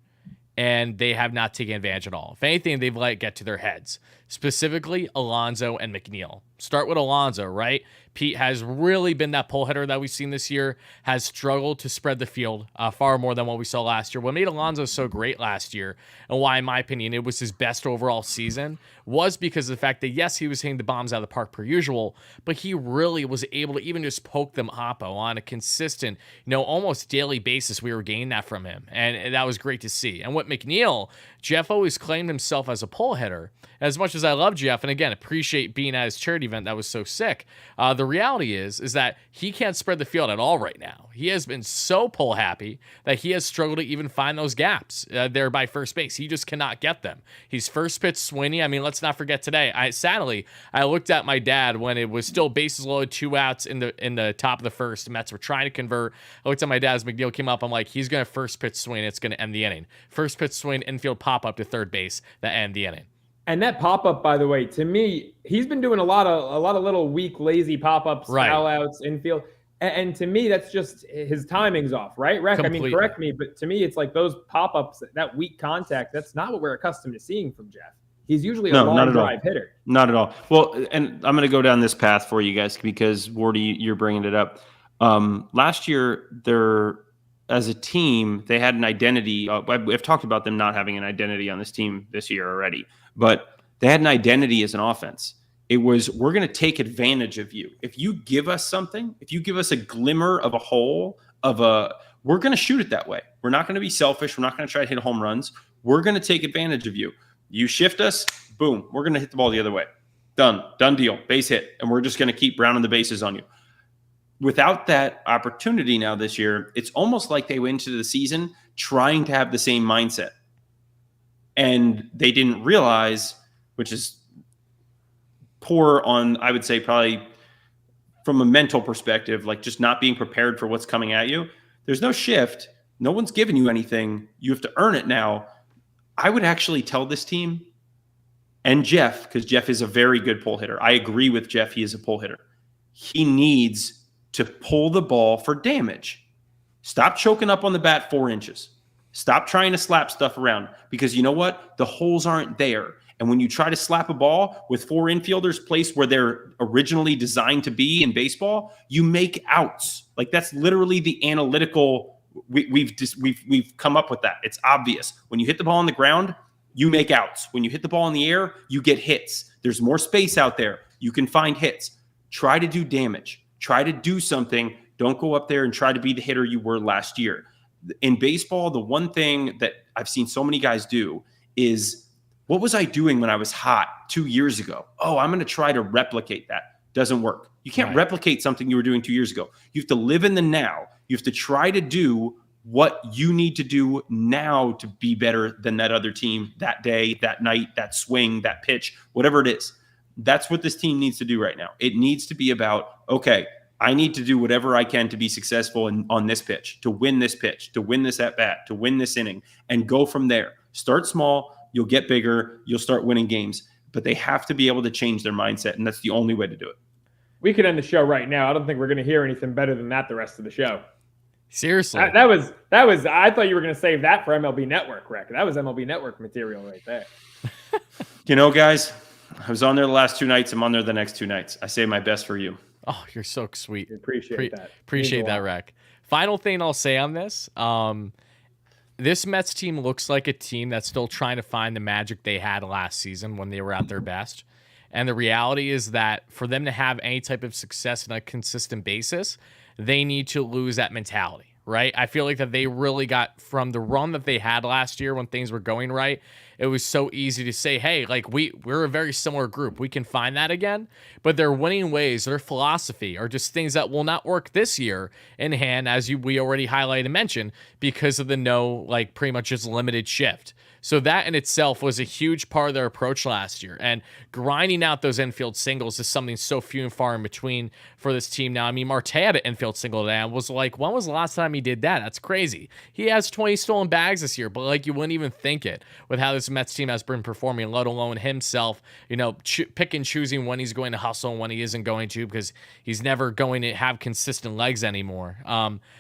Speaker 1: And they have not taken advantage at all. If anything, they've let it get to their heads. Specifically, Alonso and McNeil. Start with Alonso, right? Pete has really been that pull hitter that we've seen this year, has struggled to spread the field far more than what we saw last year. What made Alonso so great last year, and why, in my opinion, it was his best overall season, was because of the fact that, yes, he was hitting the bombs out of the park per usual, but he really was able to even just poke them oppo on a consistent, almost daily basis. We were getting that from him, and that was great to see. And with McNeil, Jeff always claimed himself as a pull hitter. As much as I love Jeff, and again, appreciate being at his charity event that was so sick, the reality is that he can't spread the field at all right now. He has been so pull happy that he has struggled to even find those gaps there by first base. He just cannot get them. He's first pitch swinging. I mean, let's not forget today. Sadly, I looked at my dad when it was still bases loaded, 2 outs in the top of the first. The Mets were trying to convert. I looked at my dad as McNeil came up. I'm like, he's going to first pitch swing. It's going to end the inning. First pitch swing, infield pop up to third base that end the inning.
Speaker 2: And that pop-up, by the way, to me, he's been doing a lot of little weak, lazy pop-ups, foul outs, infield. And to me, that's just his timing's off, right, Reck? Completely. I mean, correct me, but to me, it's like those pop-ups, that weak contact, that's not what we're accustomed to seeing from Jeff. He's usually a long drive hitter. Not
Speaker 3: at all. Well, and I'm going to go down this path for you guys because, Wardy, you're bringing it up. Last year, as a team, they had an identity. I've talked about them not having an identity on this team this year already. But they had an identity as an offense. It was, we're going to take advantage of you. If you give us something, if you give us a glimmer of a hole, we're going to shoot it that way. We're not going to be selfish. We're not going to try to hit home runs. We're going to take advantage of you. You shift us, boom, we're going to hit the ball the other way. Done deal, base hit. And we're just going to keep rounding the bases on you. Without that opportunity now this year, it's almost like they went into the season trying to have the same mindset. And they didn't realize, which is poor on, I would say, probably from a mental perspective, like just not being prepared for what's coming at you. There's no shift. No one's giving you anything. You have to earn it now. I would actually tell this team and Jeff, because Jeff is a very good pull hitter. I agree with Jeff. He is a pull hitter. He needs to pull the ball for damage. Stop choking up on the bat 4 inches. Stop trying to slap stuff around, because you know what? The holes aren't there. And when you try to slap a ball with 4 infielders placed where they're originally designed to be in baseball, you make outs. Like, that's literally the analytical. We've come up with that. It's obvious. When you hit the ball on the ground, you make outs. When you hit the ball in the air, you get hits. There's more space out there. You can find hits. Try to do damage. Try to do something. Don't go up there and try to be the hitter you were last year. In baseball, the one thing that I've seen so many guys do is, what was I doing when I was hot 2 years ago? Oh, I'm going to try to replicate that. Doesn't work. You can't replicate something you were doing 2 years ago. You have to live in the now. You have to try to do what you need to do now to be better than that other team that day, that night, that swing, that pitch, whatever it is. That's what this team needs to do right now. It needs to be about, okay, I need to do whatever I can to be successful on this pitch, to win this pitch, to win this at bat, to win this inning, and go from there. Start small, you'll get bigger, you'll start winning games. But they have to be able to change their mindset, and that's the only way to do it.
Speaker 2: We could end the show right now. I don't think we're going to hear anything better than that the rest of the show.
Speaker 1: Seriously.
Speaker 2: That was. I thought you were going to save that for MLB Network, Reck. That was MLB Network material right there.
Speaker 3: Guys, I was on there the last 2 nights. I'm on there the next 2 nights. I say my best for you.
Speaker 1: Oh, you're so sweet.
Speaker 2: Appreciate that.
Speaker 1: Appreciate that, Reck. Final thing I'll say on this. This Mets team looks like a team that's still trying to find the magic they had last season when they were at their best. And the reality is that for them to have any type of success on a consistent basis, they need to lose that mentality, right? I feel like that they really got from the run that they had last year when things were going right. It was so easy to say, hey, like we're a very similar group. We can find that again. But their winning ways, their philosophy are just things that will not work this year in hand, as we already highlighted and mentioned, because of the pretty much just limited shift. So that in itself was a huge part of their approach last year. And grinding out those infield singles is something so few and far in between for this team now. I mean, Marte had an infield single today. I was like, when was the last time he did that? That's crazy. He has 20 stolen bags this year, but you wouldn't even think it with how this Mets team has been performing, let alone himself, pick and choosing when he's going to hustle and when he isn't going to, because he's never going to have consistent legs anymore.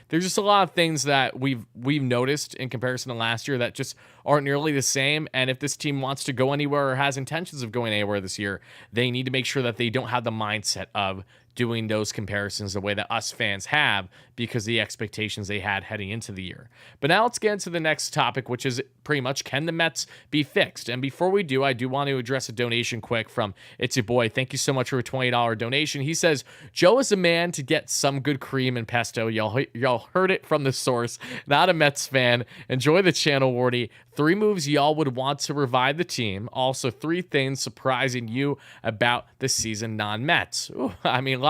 Speaker 1: There's just a lot of things that we've noticed in comparison to last year that just aren't nearly the same. And if this team wants to go anywhere or has intentions of going anywhere this year, they need to make sure that they don't have the mindset of doing those comparisons the way that us fans have, because of the expectations they had heading into the year. But now let's get into the next topic, which is pretty much, can the Mets be fixed? And before we do, I do want to address a donation quick from It's Your Boy. Thank you so much for a $20 donation. He says, Joe is a man to get some good cream and pesto. Y'all heard it from the source. Not a Mets fan. Enjoy the channel, Wardy. 3 moves y'all would want to revive the team. Also, 3 things surprising you about the season non-Mets. Ooh, I mean,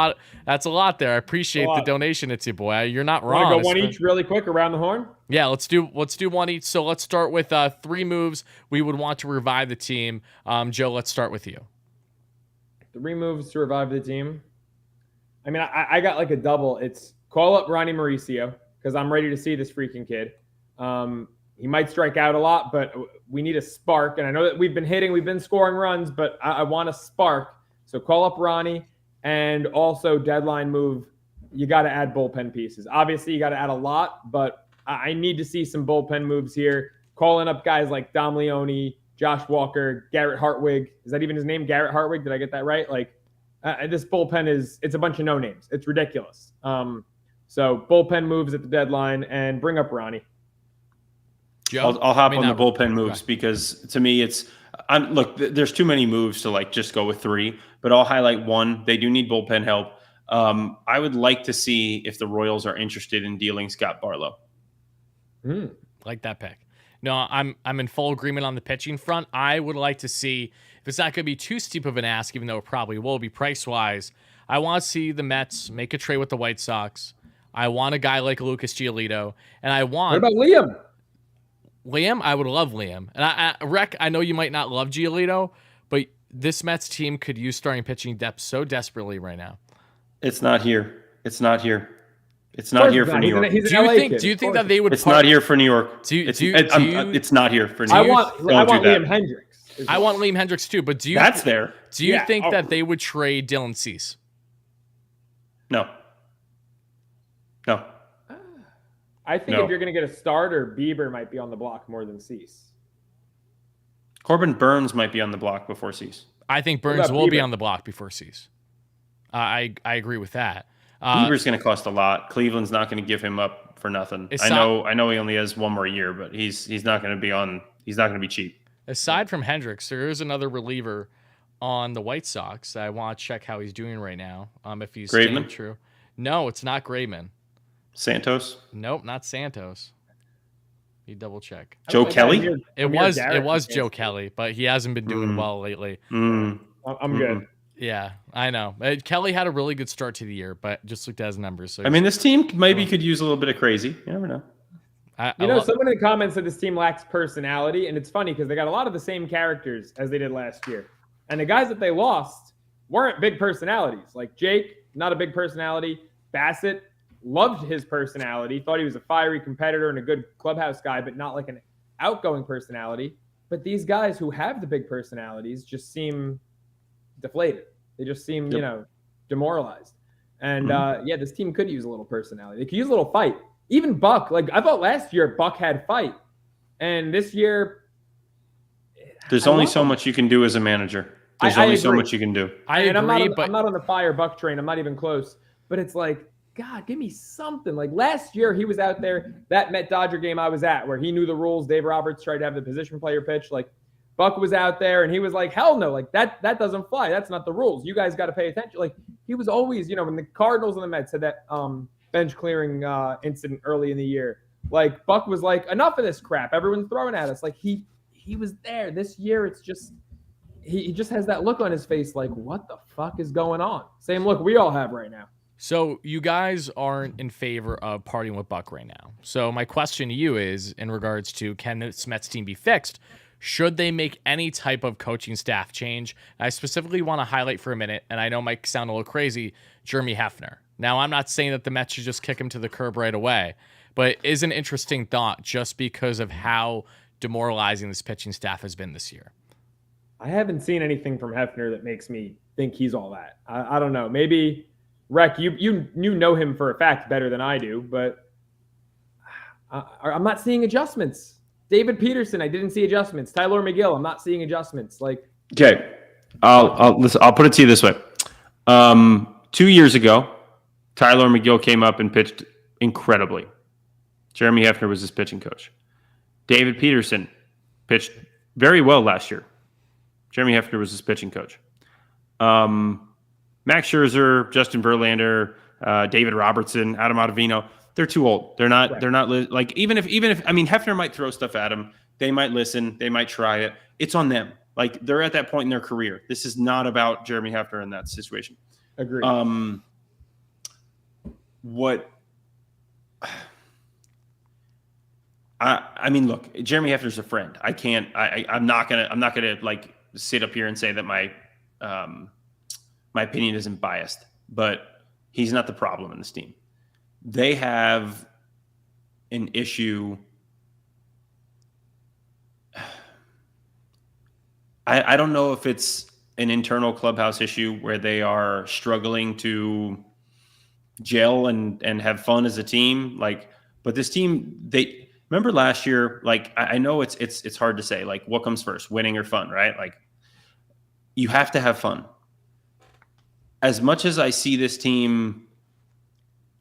Speaker 1: that's a lot there. I appreciate the donation. It's Your Boy. You're not wrong.
Speaker 2: Want to go one each really quick around the horn?
Speaker 1: Yeah, let's do one each. So let's start with 3 moves we would want to revive the team. Joe, let's start with you.
Speaker 2: 3 moves to revive the team. I mean, I got like a double. It's call up Ronnie Mauricio, because I'm ready to see this freaking kid. He might strike out a lot, but we need a spark. And I know that we've been scoring runs, but I want a spark. So call up Ronnie, and also deadline move. You got to add bullpen pieces. Obviously, you got to add a lot, but I need to see some bullpen moves here. Calling up guys like Dom Leone, Josh Walker, Garrett Hartwig. Is that even his name? Garrett Hartwig? Did I get that right? This bullpen it's a bunch of no names. It's ridiculous. So bullpen moves at the deadline and bring up Ronnie.
Speaker 1: Joe?
Speaker 3: I'll hop on the bullpen moves, because to me there's too many moves to just go with 3, but I'll highlight 1. They do need bullpen help. I would like to see if the Royals are interested in dealing Scott Barlow.
Speaker 1: Like that pick. No, I'm in full agreement on the pitching front. I would like to see, if it's not going to be too steep of an ask, even though it probably will be price-wise, I want to see the Mets make a trade with the White Sox. I want a guy like Lucas Giolito, and I want...
Speaker 2: What about Liam?
Speaker 1: Liam, I would love Liam. And Reck, I know you might not love Giolito, but this Mets team could use starting pitching depth so desperately right now.
Speaker 3: It's not here. It's not here. It's not here for New York.
Speaker 1: Do you think that they would?
Speaker 3: It's not here for New York. It's not here for New York.
Speaker 2: I want Liam Hendricks.
Speaker 1: I want Liam Hendricks too. But do you?
Speaker 3: That's there.
Speaker 1: Do you think that they would trade Dylan Cease?
Speaker 3: No. No.
Speaker 2: I think if you're going to get a starter, Bieber might be on the block more than Cease.
Speaker 3: Corbin Burns might be on the block before Cease.
Speaker 1: I think Burns will be on the block before Cease. I agree with that.
Speaker 3: Bieber's going to cost a lot. Cleveland's not going to give him up for nothing. I know he only has 1 more year, but he's not going to be on. He's not going to be cheap.
Speaker 1: Aside from Hendricks, there is another reliever on the White Sox. I want to check how he's doing right now. If he's staying true. No, it's not Graveman.
Speaker 3: Santos?
Speaker 1: Nope, not Santos. You double check.
Speaker 3: Joe Kelly?
Speaker 1: It was Joe Kelly, but he hasn't been doing well lately.
Speaker 2: I'm good.
Speaker 1: Yeah, I know. Kelly had a really good start to the year, but just looked at his numbers. So
Speaker 3: this team maybe could use a little bit of crazy. You never know.
Speaker 2: Someone in the comments said this team lacks personality, and it's funny because they got a lot of the same characters as they did last year. And the guys that they lost weren't big personalities. Like Jake, not a big personality. Bassett loved his personality, thought he was a fiery competitor and a good clubhouse guy, but not like an outgoing personality. But these guys who have the big personalities just seem deflated. They just seem, demoralized. And this team could use a little personality. They could use a little fight. Even Buck, like I thought last year Buck had fight. And this year,
Speaker 3: there's only so much you can do as a manager. There's only so much you can do.
Speaker 1: I'm
Speaker 2: not on the fire Buck train. I'm not even close. But it's like, God, give me something. Like last year, he was out there, that Met-Dodger game I was at, where he knew the rules. Dave Roberts tried to have the position player pitch. Like, Buck was out there, and he was like, hell no. Like, that doesn't fly. That's not the rules. You guys got to pay attention. Like, he was always, when the Cardinals and the Mets had that bench clearing incident early in the year, like, Buck was like, enough of this crap. Everyone's throwing at us. Like, he was there. This year, it's just he just has that look on his face like, what the fuck is going on? Same look we all have right now.
Speaker 1: So you guys aren't in favor of partying with Buck right now. So my question to you is, in regards to, can this Mets team be fixed? Should they make any type of coaching staff change? I specifically want to highlight for a minute, and I know it might sound a little crazy, Jeremy Hefner. Now, I'm not saying that the Mets should just kick him to the curb right away, but it is an interesting thought just because of how demoralizing this pitching staff has been this year.
Speaker 2: I haven't seen anything from Hefner that makes me think he's all that. I don't know. Maybe... Reck, you know him for a fact better than I do, but I'm not seeing adjustments. David Peterson, I didn't see adjustments. Tyler McGill, I'm not seeing adjustments. Like,
Speaker 3: okay, I'll put it to you this way. 2 years ago, Tyler McGill came up and pitched incredibly. Jeremy Hefner was his pitching coach. David Peterson pitched very well last year. Jeremy Hefner was his pitching coach. Max Scherzer, Justin Verlander, David Robertson, Adam Ottavino, they're too old. They're not, right. They're not like, even if, Hefner might throw stuff at them. They might listen. They might try it. It's on them. Like, they're at that point in their career. This is not about Jeremy Hefner in that situation.
Speaker 2: Agreed.
Speaker 3: Look, Jeremy Hefner's a friend. I'm not gonna like sit up here and say that my opinion isn't biased, but he's not the problem in this team. They have an issue. I don't know if it's an internal clubhouse issue where they are struggling to gel and have fun as a team. Like, but this team, they remember last year, like, I know it's hard to say, like, what comes first, winning or fun, right? Like, you have to have fun. As much as I see this team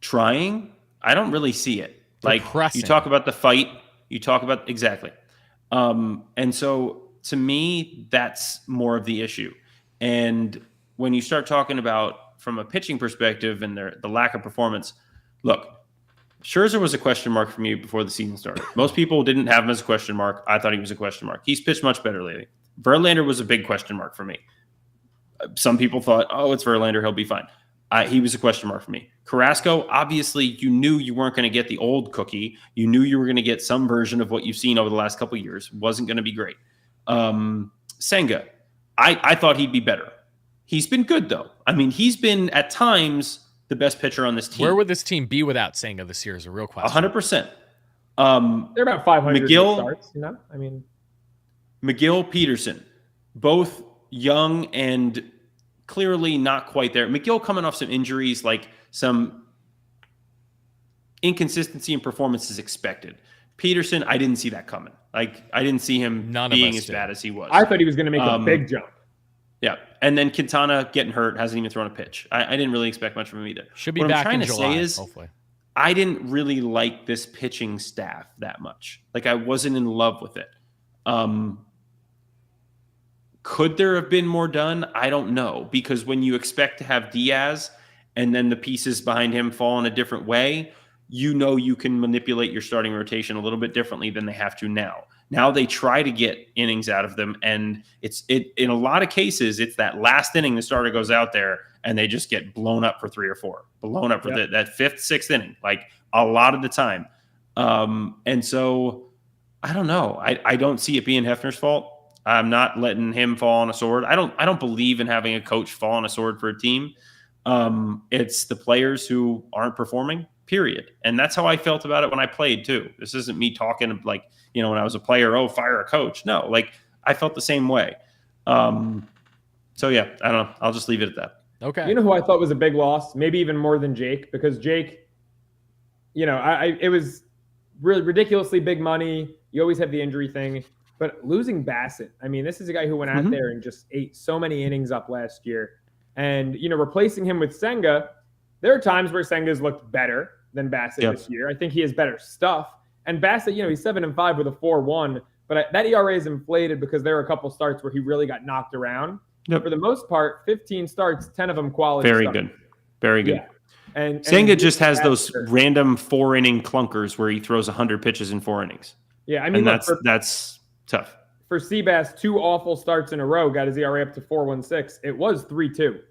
Speaker 3: trying, I don't really see it. Like, you talk about the fight, you talk about exactly. And so to me, that's more of the issue. And when you start talking about from a pitching perspective and the lack of performance, look, Scherzer was a question mark for me before the season started. Most people didn't have him as a question mark. I thought he was a question mark. He's pitched much better lately. Verlander was a big question mark for me. Some people thought, oh, it's Verlander, he'll be fine. He was a question mark for me. Carrasco, obviously, you knew you weren't going to get the old cookie. You knew you were going to get some version of what you've seen over the last couple of years. Wasn't going to be great. Senga, I thought he'd be better. He's been good, though. He's been, at times, the best pitcher on this team.
Speaker 1: Where would this team be without Senga this year is a real question.
Speaker 3: 100%.
Speaker 2: They're about 500
Speaker 3: McGill,
Speaker 2: starts,
Speaker 3: McGill, Peterson, both young and clearly not quite there. McGill coming off some injuries, like some inconsistency in performance is expected. Peterson, I didn't see that coming. Like, I didn't see him being as bad as he was.
Speaker 2: I thought he was going to make a big jump.
Speaker 3: Yeah. And then Quintana getting hurt, hasn't even thrown a pitch. I didn't really expect much from him either.
Speaker 1: Should be back in July,
Speaker 3: hopefully. I didn't really like this pitching staff that much. Like, I wasn't in love with it. Could there have been more done? I don't know. Because when you expect to have Diaz and then the pieces behind him fall in a different way, you know you can manipulate your starting rotation a little bit differently than they have to now. Now they try to get innings out of them, and it in a lot of cases, it's that last inning the starter goes out there and they just get blown up for 3 or 4, blown up for that 5th, 6th inning, like a lot of the time. And so I don't know. I don't see it being Hefner's fault. I'm not letting him fall on a sword. I don't believe in having a coach fall on a sword for a team. It's the players who aren't performing, period. And that's how I felt about it when I played too. This isn't me talking like, when I was a player, oh, fire a coach. No, like I felt the same way. So yeah, I don't know. I'll just leave it at that.
Speaker 1: Okay.
Speaker 2: You know who I thought was a big loss, maybe even more than Jake, because Jake, it was really ridiculously big money. You always have the injury thing, but losing Bassett, I mean, this is a guy who went out there and just ate so many innings up last year. And, replacing him with Senga, there are times where Senga's looked better than Bassett this year. I think he has better stuff. And Bassett, he's 7-5 with a 4.1, but that ERA is inflated because there are a couple starts where he really got knocked around. Yep. For the most part, 15 starts, 10 of them quality.
Speaker 3: Very
Speaker 2: starts.
Speaker 3: good. Very good.
Speaker 2: Yeah. And
Speaker 3: Senga just has those random 4-inning clunkers where he throws 100 pitches in 4 innings.
Speaker 2: Yeah, I mean,
Speaker 3: that's tough.
Speaker 2: For Seabass, 2 awful starts in a row got his ERA up to 4.16. It was 3.2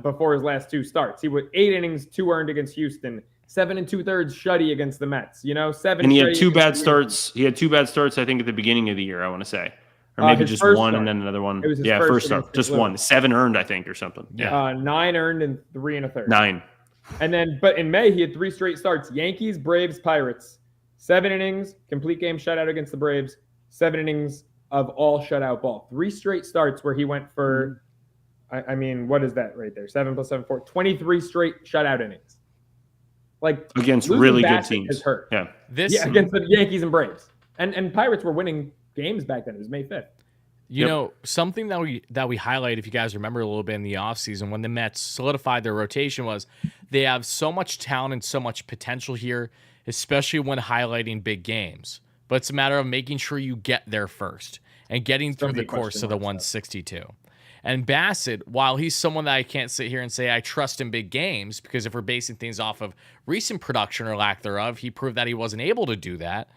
Speaker 2: before his last 2 starts. He went 8 innings, 2 earned against Houston, 7 2/3 shutty against the Mets. 7.
Speaker 3: And he had 2 bad starts. He had 2 bad starts, I think, at the beginning of the year, I want to say. Or maybe just one start. And then another one.
Speaker 2: It was his
Speaker 3: first start. Just one. 7 earned, I think, or something. Yeah.
Speaker 2: 9 earned and 3 1/3.
Speaker 3: 9.
Speaker 2: And then, but in May, he had 3 straight starts. Yankees, Braves, Pirates. 7 innings, complete game shutout against the Braves. 7 innings of all shutout ball. 3 straight starts where he went for, I mean, what is that right there? 7 + 7 = 4. 23 straight shutout innings. Like
Speaker 3: against really good teams.
Speaker 2: Has hurt.
Speaker 3: Yeah.
Speaker 2: Against the Yankees and Braves. And Pirates were winning games back then. It was May 5th.
Speaker 1: Something that we highlight, if you guys remember a little bit in the offseason when the Mets solidified their rotation, was they have so much talent and so much potential here, especially when highlighting big games. But it's a matter of making sure you get there first and getting through the course of the 162. And Bassett, while he's someone that I can't sit here and say I trust in big games, because if we're basing things off of recent production or lack thereof, he proved that he wasn't able to do that.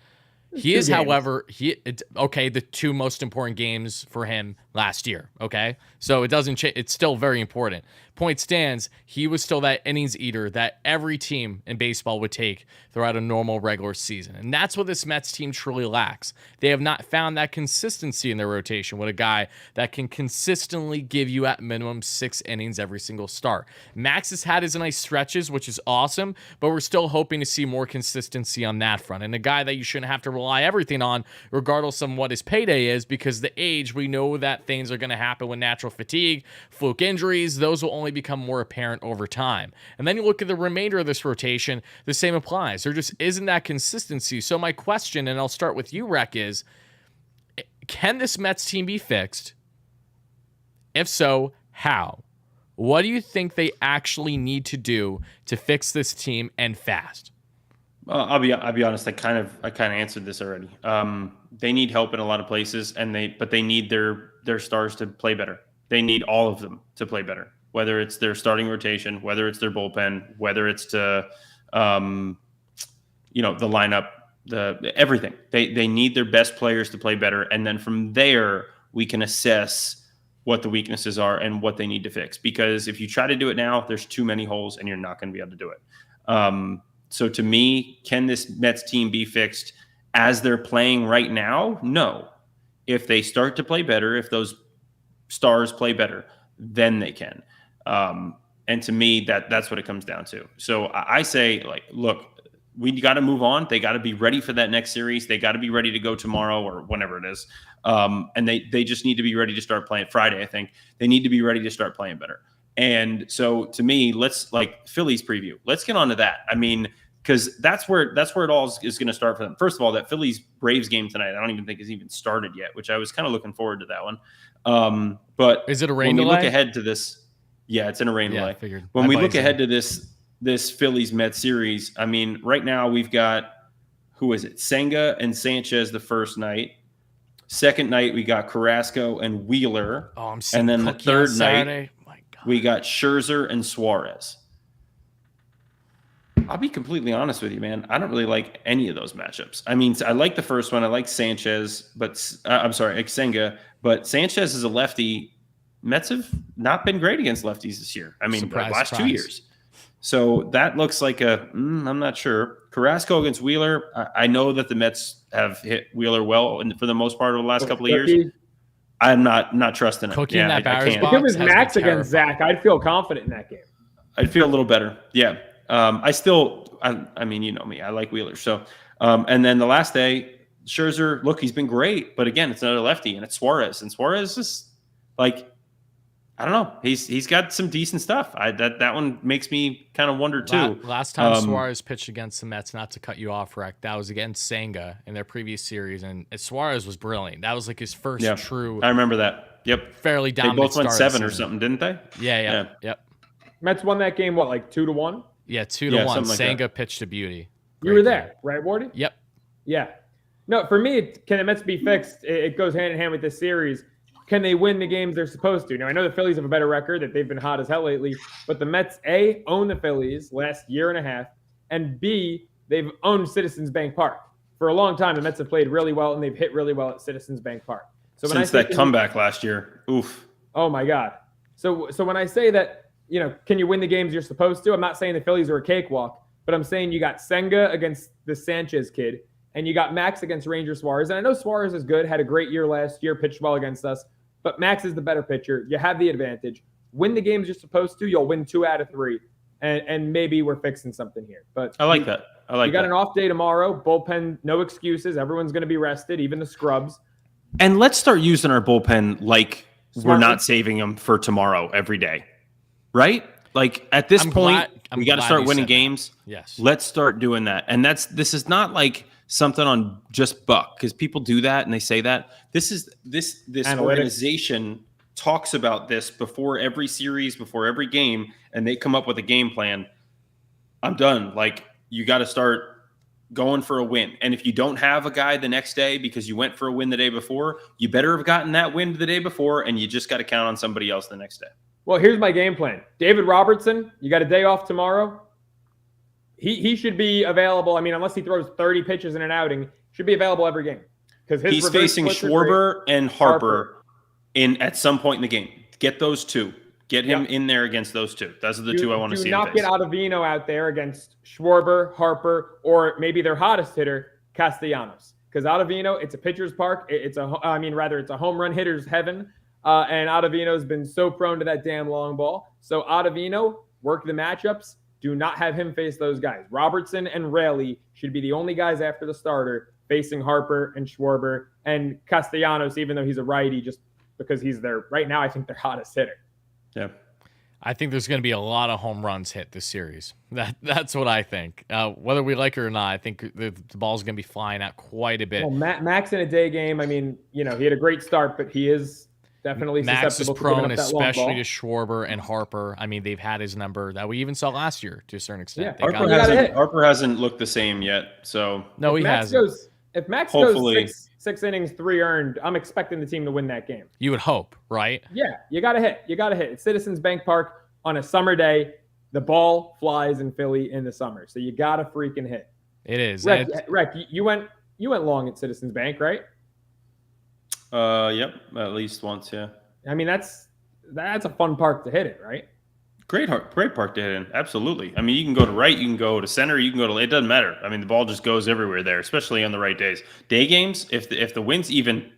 Speaker 1: He is, however, the 2 most important games for him last year. Okay, so it doesn't change. It's still very important. Point stands, he was still that innings eater that every team in baseball would take throughout a normal regular season. And that's what this Mets team truly lacks. They have not found that consistency in their rotation with a guy that can consistently give you at minimum 6 innings every single start. Max has had his nice stretches, which is awesome, but we're still hoping to see more consistency on that front. And a guy that you shouldn't have to rely everything on, regardless of what his payday is, because the age, we know that things are going to happen with natural fatigue, fluke injuries. Those will only become more apparent over time. And then you look at the remainder of this rotation, the same applies. There just isn't that consistency. So my question, and I'll start with you, Reck, is can this Mets team be fixed? If so, how? What do you think they actually need to do to fix this team and fast?
Speaker 3: I'll be honest. I kind of answered this already. They need help in a lot of places, but they need their stars to play better. They need all of them to play better. Whether it's their starting rotation, whether it's their bullpen, whether it's the lineup, everything. They need their best players to play better, and then from there we can assess what the weaknesses are and what they need to fix. Because if you try to do it now, there's too many holes, and you're not going to be able to do it. So to me, can this Mets team be fixed as they're playing right now? No. If they start to play better, if those stars play better, then they can. And to me, that's what it comes down to. So I say, look, we got to move on. They got to be ready for that next series. They got to be ready to go tomorrow or whenever it is. And they just need to be ready to start playing Friday. I think they need to be ready to start playing better. And so to me, let's Phillies preview. Let's get on to that. I mean, because that's where it all is going to start for them. First of all, that Phillies Braves game tonight, I don't even think has even started yet, which I was kind of looking forward to that one. But
Speaker 1: is it a rain
Speaker 3: delay?
Speaker 1: When
Speaker 3: we look ahead to this, yeah, it's in a rain delay.
Speaker 1: I figured.
Speaker 3: When we look ahead to this Phillies Mets series, I mean, right now we've got, who is it? Senga and Sanchez the first night. Second night we got Carrasco and Wheeler.
Speaker 1: Oh, I'm seeing
Speaker 3: and then
Speaker 1: Cookie
Speaker 3: the third
Speaker 1: on
Speaker 3: night
Speaker 1: Saturday. My God.
Speaker 3: We got Scherzer and Suarez. I'll be completely honest with you, man. I don't really like any of those matchups. I mean, I like the first one. I like Sanchez, but I'm sorry, like Senga. But Sanchez is a lefty. Mets have not been great against lefties this year. I mean, the last 2 years. So that looks like I'm not sure. Carrasco against Wheeler. I know that the Mets have hit Wheeler well for the most part over the last couple of years. I'm not trusting it.
Speaker 1: Cookie in that
Speaker 3: I
Speaker 1: batter's
Speaker 3: can't.
Speaker 1: box.
Speaker 2: If it was
Speaker 1: has me
Speaker 2: Max against
Speaker 1: terrified.
Speaker 2: Zach, I'd feel confident in that game.
Speaker 3: I'd feel a little better. Yeah. I mean, you know me. I like Wheeler. So, and then the last day, Scherzer, look, he's been great, but again, it's another lefty, and it's Suarez, and Suarez is like, I don't know. He's got some decent stuff. That one makes me kind of wonder too.
Speaker 1: Last time Suarez pitched against the Mets, not to cut you off, Reck, that was against Senga in their previous series, and Suarez was brilliant. That was like his first true.
Speaker 3: I remember that. Yep.
Speaker 1: Fairly dominant.
Speaker 3: They both went
Speaker 1: start of
Speaker 3: 7
Speaker 1: the
Speaker 3: or
Speaker 1: season.
Speaker 3: something, didn't they?
Speaker 1: Yeah. Yep.
Speaker 2: Mets won that game, what, like 2-1?
Speaker 1: Yeah, 2-1.
Speaker 3: something like
Speaker 1: Senga pitched to beauty.
Speaker 2: You were there, right, Wardy?
Speaker 1: Yep.
Speaker 2: Yeah. No, for me, can the Mets be fixed? It goes hand in hand with this series. Can they win the games they're supposed to? Now, I know the Phillies have a better record, that they've been hot as hell lately, but the Mets, A, own the Phillies last year and a half, and B, they've owned Citizens Bank Park. For a long time, the Mets have played really well, and they've hit really well at Citizens Bank Park. So
Speaker 3: Since that comeback last year. Oof.
Speaker 2: Oh, my God. So when I say that, can you win the games you're supposed to? I'm not saying the Phillies are a cakewalk, but I'm saying you got Senga against the Sanchez kid, and you got Max against Ranger Suarez. And I know Suarez is good, had a great year last year, pitched well against us, but Max is the better pitcher. You have the advantage. Win the games you're supposed to. You'll win 2 out of 3, and maybe we're fixing something here. But
Speaker 3: I like that.
Speaker 2: You got an off day tomorrow. Bullpen, no excuses. Everyone's going to be rested, even the scrubs.
Speaker 3: And let's start using our bullpen like
Speaker 2: Smartly.
Speaker 3: we're not saving them for tomorrow every day, right? Like at this point, we got to start winning games.
Speaker 1: Yes.
Speaker 3: Let's start doing that. And this is not like something on just Buck, because people do that and they say that. This
Speaker 2: Analytics.
Speaker 3: Organization talks about this before every series, before every game, and they come up with a game plan. I'm done. Like, you got to start going for a win. And if you don't have a guy the next day because you went for a win the day before, you better have gotten that win the day before, and you just got to count on somebody else the next day.
Speaker 2: Well, here's my game plan. David Robertson, you got a day off tomorrow. He should be available. I mean, unless he throws 30 pitches in an outing, should be available every game. Because
Speaker 3: he's facing Schwarber and Harper at some point in the game. Get those two. Get him in there against those two. Those are the two I want to see.
Speaker 2: Do not get Ottavino out there against Schwarber, Harper, or maybe their hottest hitter, Castellanos. Because Ottavino, it's a pitcher's park. It's a home run hitter's heaven. And Ottavino's been so prone to that damn long ball. So Ottavino, work the matchups. Do not have him face those guys. Robertson and Raley should be the only guys after the starter facing Harper and Schwarber and Castellanos, even though he's a righty, just because he's their, right now, I think their hottest hitter.
Speaker 3: Yeah.
Speaker 1: I think there's going to be a lot of home runs hit this series. That's what I think. Whether we like it or not, I think the ball's going to be flying out quite a bit.
Speaker 2: Well, Max in a day game, I mean, he had a great start, but he is definitely
Speaker 1: Max is
Speaker 2: susceptible
Speaker 1: prone,
Speaker 2: to giving up that long
Speaker 1: especially
Speaker 2: ball.
Speaker 1: to Schwarber and Harper. I mean, they've had his number that we even saw last year to a certain extent.
Speaker 2: Yeah,
Speaker 3: Harper hasn't looked the same yet. So
Speaker 1: no, he hasn't.
Speaker 2: If Max
Speaker 3: Hopefully.
Speaker 2: goes six innings, 3 earned, I'm expecting the team to win that game.
Speaker 1: You would hope, right?
Speaker 2: Yeah, you got to hit. It's Citizens Bank Park on a summer day. The ball flies in Philly in the summer, so you got to freaking hit.
Speaker 1: It is.
Speaker 2: Reck, you went long at Citizens Bank, right?
Speaker 3: Yep, at least once, yeah.
Speaker 2: I mean, that's a fun park to hit it, right?
Speaker 3: Great park to hit in. Absolutely. I mean, you can go to right, you can go to center, you can go to, it doesn't matter. I mean, the ball just goes everywhere there, especially on the right days. Day games, if the wind's even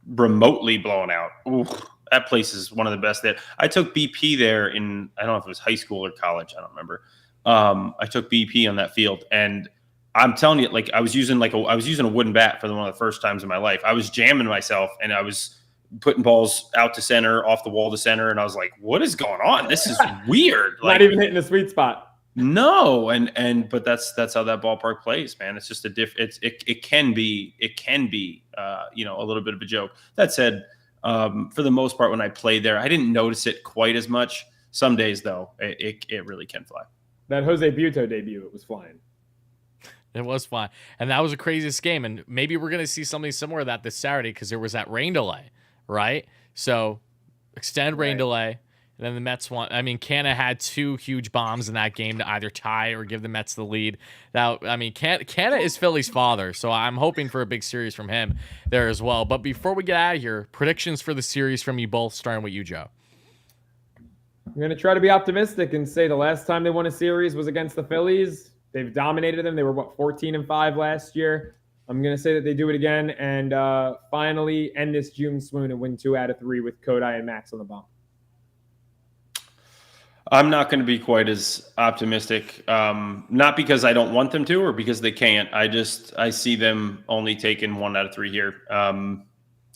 Speaker 3: remotely blown out, ooh, that place is one of the best there. I took BP there in, I don't know if it was high school or college, I don't remember. I took BP on that field, and I'm telling you, like, I was using a wooden bat for one of the first times in my life. I was jamming myself, and I was putting balls out to center, off the wall to center, and I was like, "What is going on? This is weird." Like,
Speaker 2: not even hitting the sweet spot.
Speaker 3: No, but that's how that ballpark plays, man. It's just it can be a little bit of a joke. That said, for the most part, when I played there, I didn't notice it quite as much. Some days, though, it really can fly.
Speaker 2: That Jose Buto debut, it was flying.
Speaker 1: It was fun. And that was the craziest game. And maybe we're going to see something similar to that this Saturday because there was that rain delay, right? So extend rain delay. And then the Mets Canna had 2 huge bombs in that game to either tie or give the Mets the lead. Now, Canna is Philly's father, so I'm hoping for a big series from him there as well. But before we get out of here, predictions for the series from you both, starting with you, Joe.
Speaker 2: I'm going to try to be optimistic and say the last time they won a series was against the Phillies. They've dominated them. They were, 14-5 last year. I'm going to say that they do it again and finally end this June swoon and win 2 out of 3 with Kodai and Max on the bump.
Speaker 3: I'm not going to be quite as optimistic, not because I don't want them to or because they can't. I see them only taking 1 out of 3 here.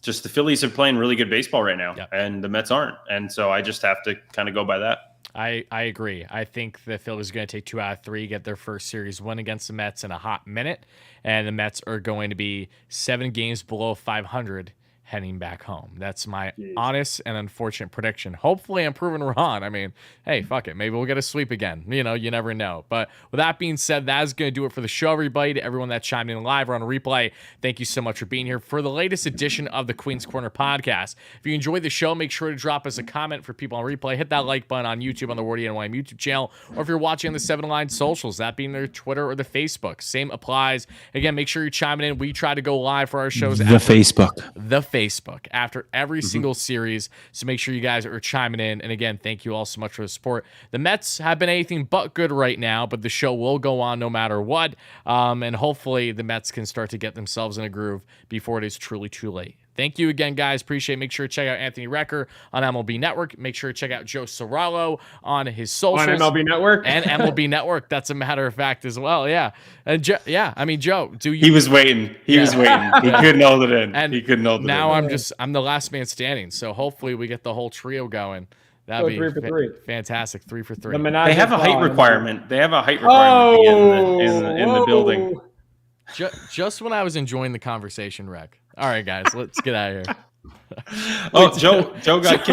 Speaker 3: Just the Phillies are playing really good baseball right now, and the Mets aren't. And so I just have to kind of go by that.
Speaker 1: I agree. I think the Phillies are going to take 2 out of 3, get their first series win against the Mets in a hot minute, and the Mets are going to be 7 games below 500 heading back home. That's my honest and unfortunate prediction. Hopefully I'm proven wrong. I mean, hey, fuck it. Maybe we'll get a sweep again. You know, you never know. But with that being said, that is going to do it for the show, everybody. To everyone that chimed in live or on replay, thank you so much for being here for the latest edition of the Queen's Corner podcast. If you enjoyed the show, make sure to drop us a comment for people on replay. Hit that like button on YouTube on the WardyNYM YouTube channel, or if you're watching on the 7 Line socials, that being their Twitter or the Facebook. Same applies. Again, make sure you're chiming in. We try to go live for our shows. Facebook after every single series, so make sure you guys are chiming in. And again, thank you all so much for the support. The Mets have been anything but good right now, but the show will go on no matter what, and hopefully the Mets can start to get themselves in a groove before it is truly too late. Thank you again, guys. Appreciate it. Make sure to check out Anthony Recker on MLB Network. Make sure to check out Joe Sorallo on his socials.
Speaker 2: On MLB Network?
Speaker 1: And MLB Network. That's a matter of fact as well. Yeah. And Joe, do you...
Speaker 3: He was waiting. He was waiting. He couldn't hold it in.
Speaker 1: And
Speaker 3: he couldn't hold it
Speaker 1: now
Speaker 3: in.
Speaker 1: I'm the last man standing. So hopefully we get the whole trio going. That'd be
Speaker 2: 3 for 3.
Speaker 1: Fantastic. 3 for 3.
Speaker 3: They have a height requirement. They have a height requirement in the building.
Speaker 1: Just when I was enjoying the conversation, Reck. All right, guys, let's get out of here.
Speaker 3: Joe got kicked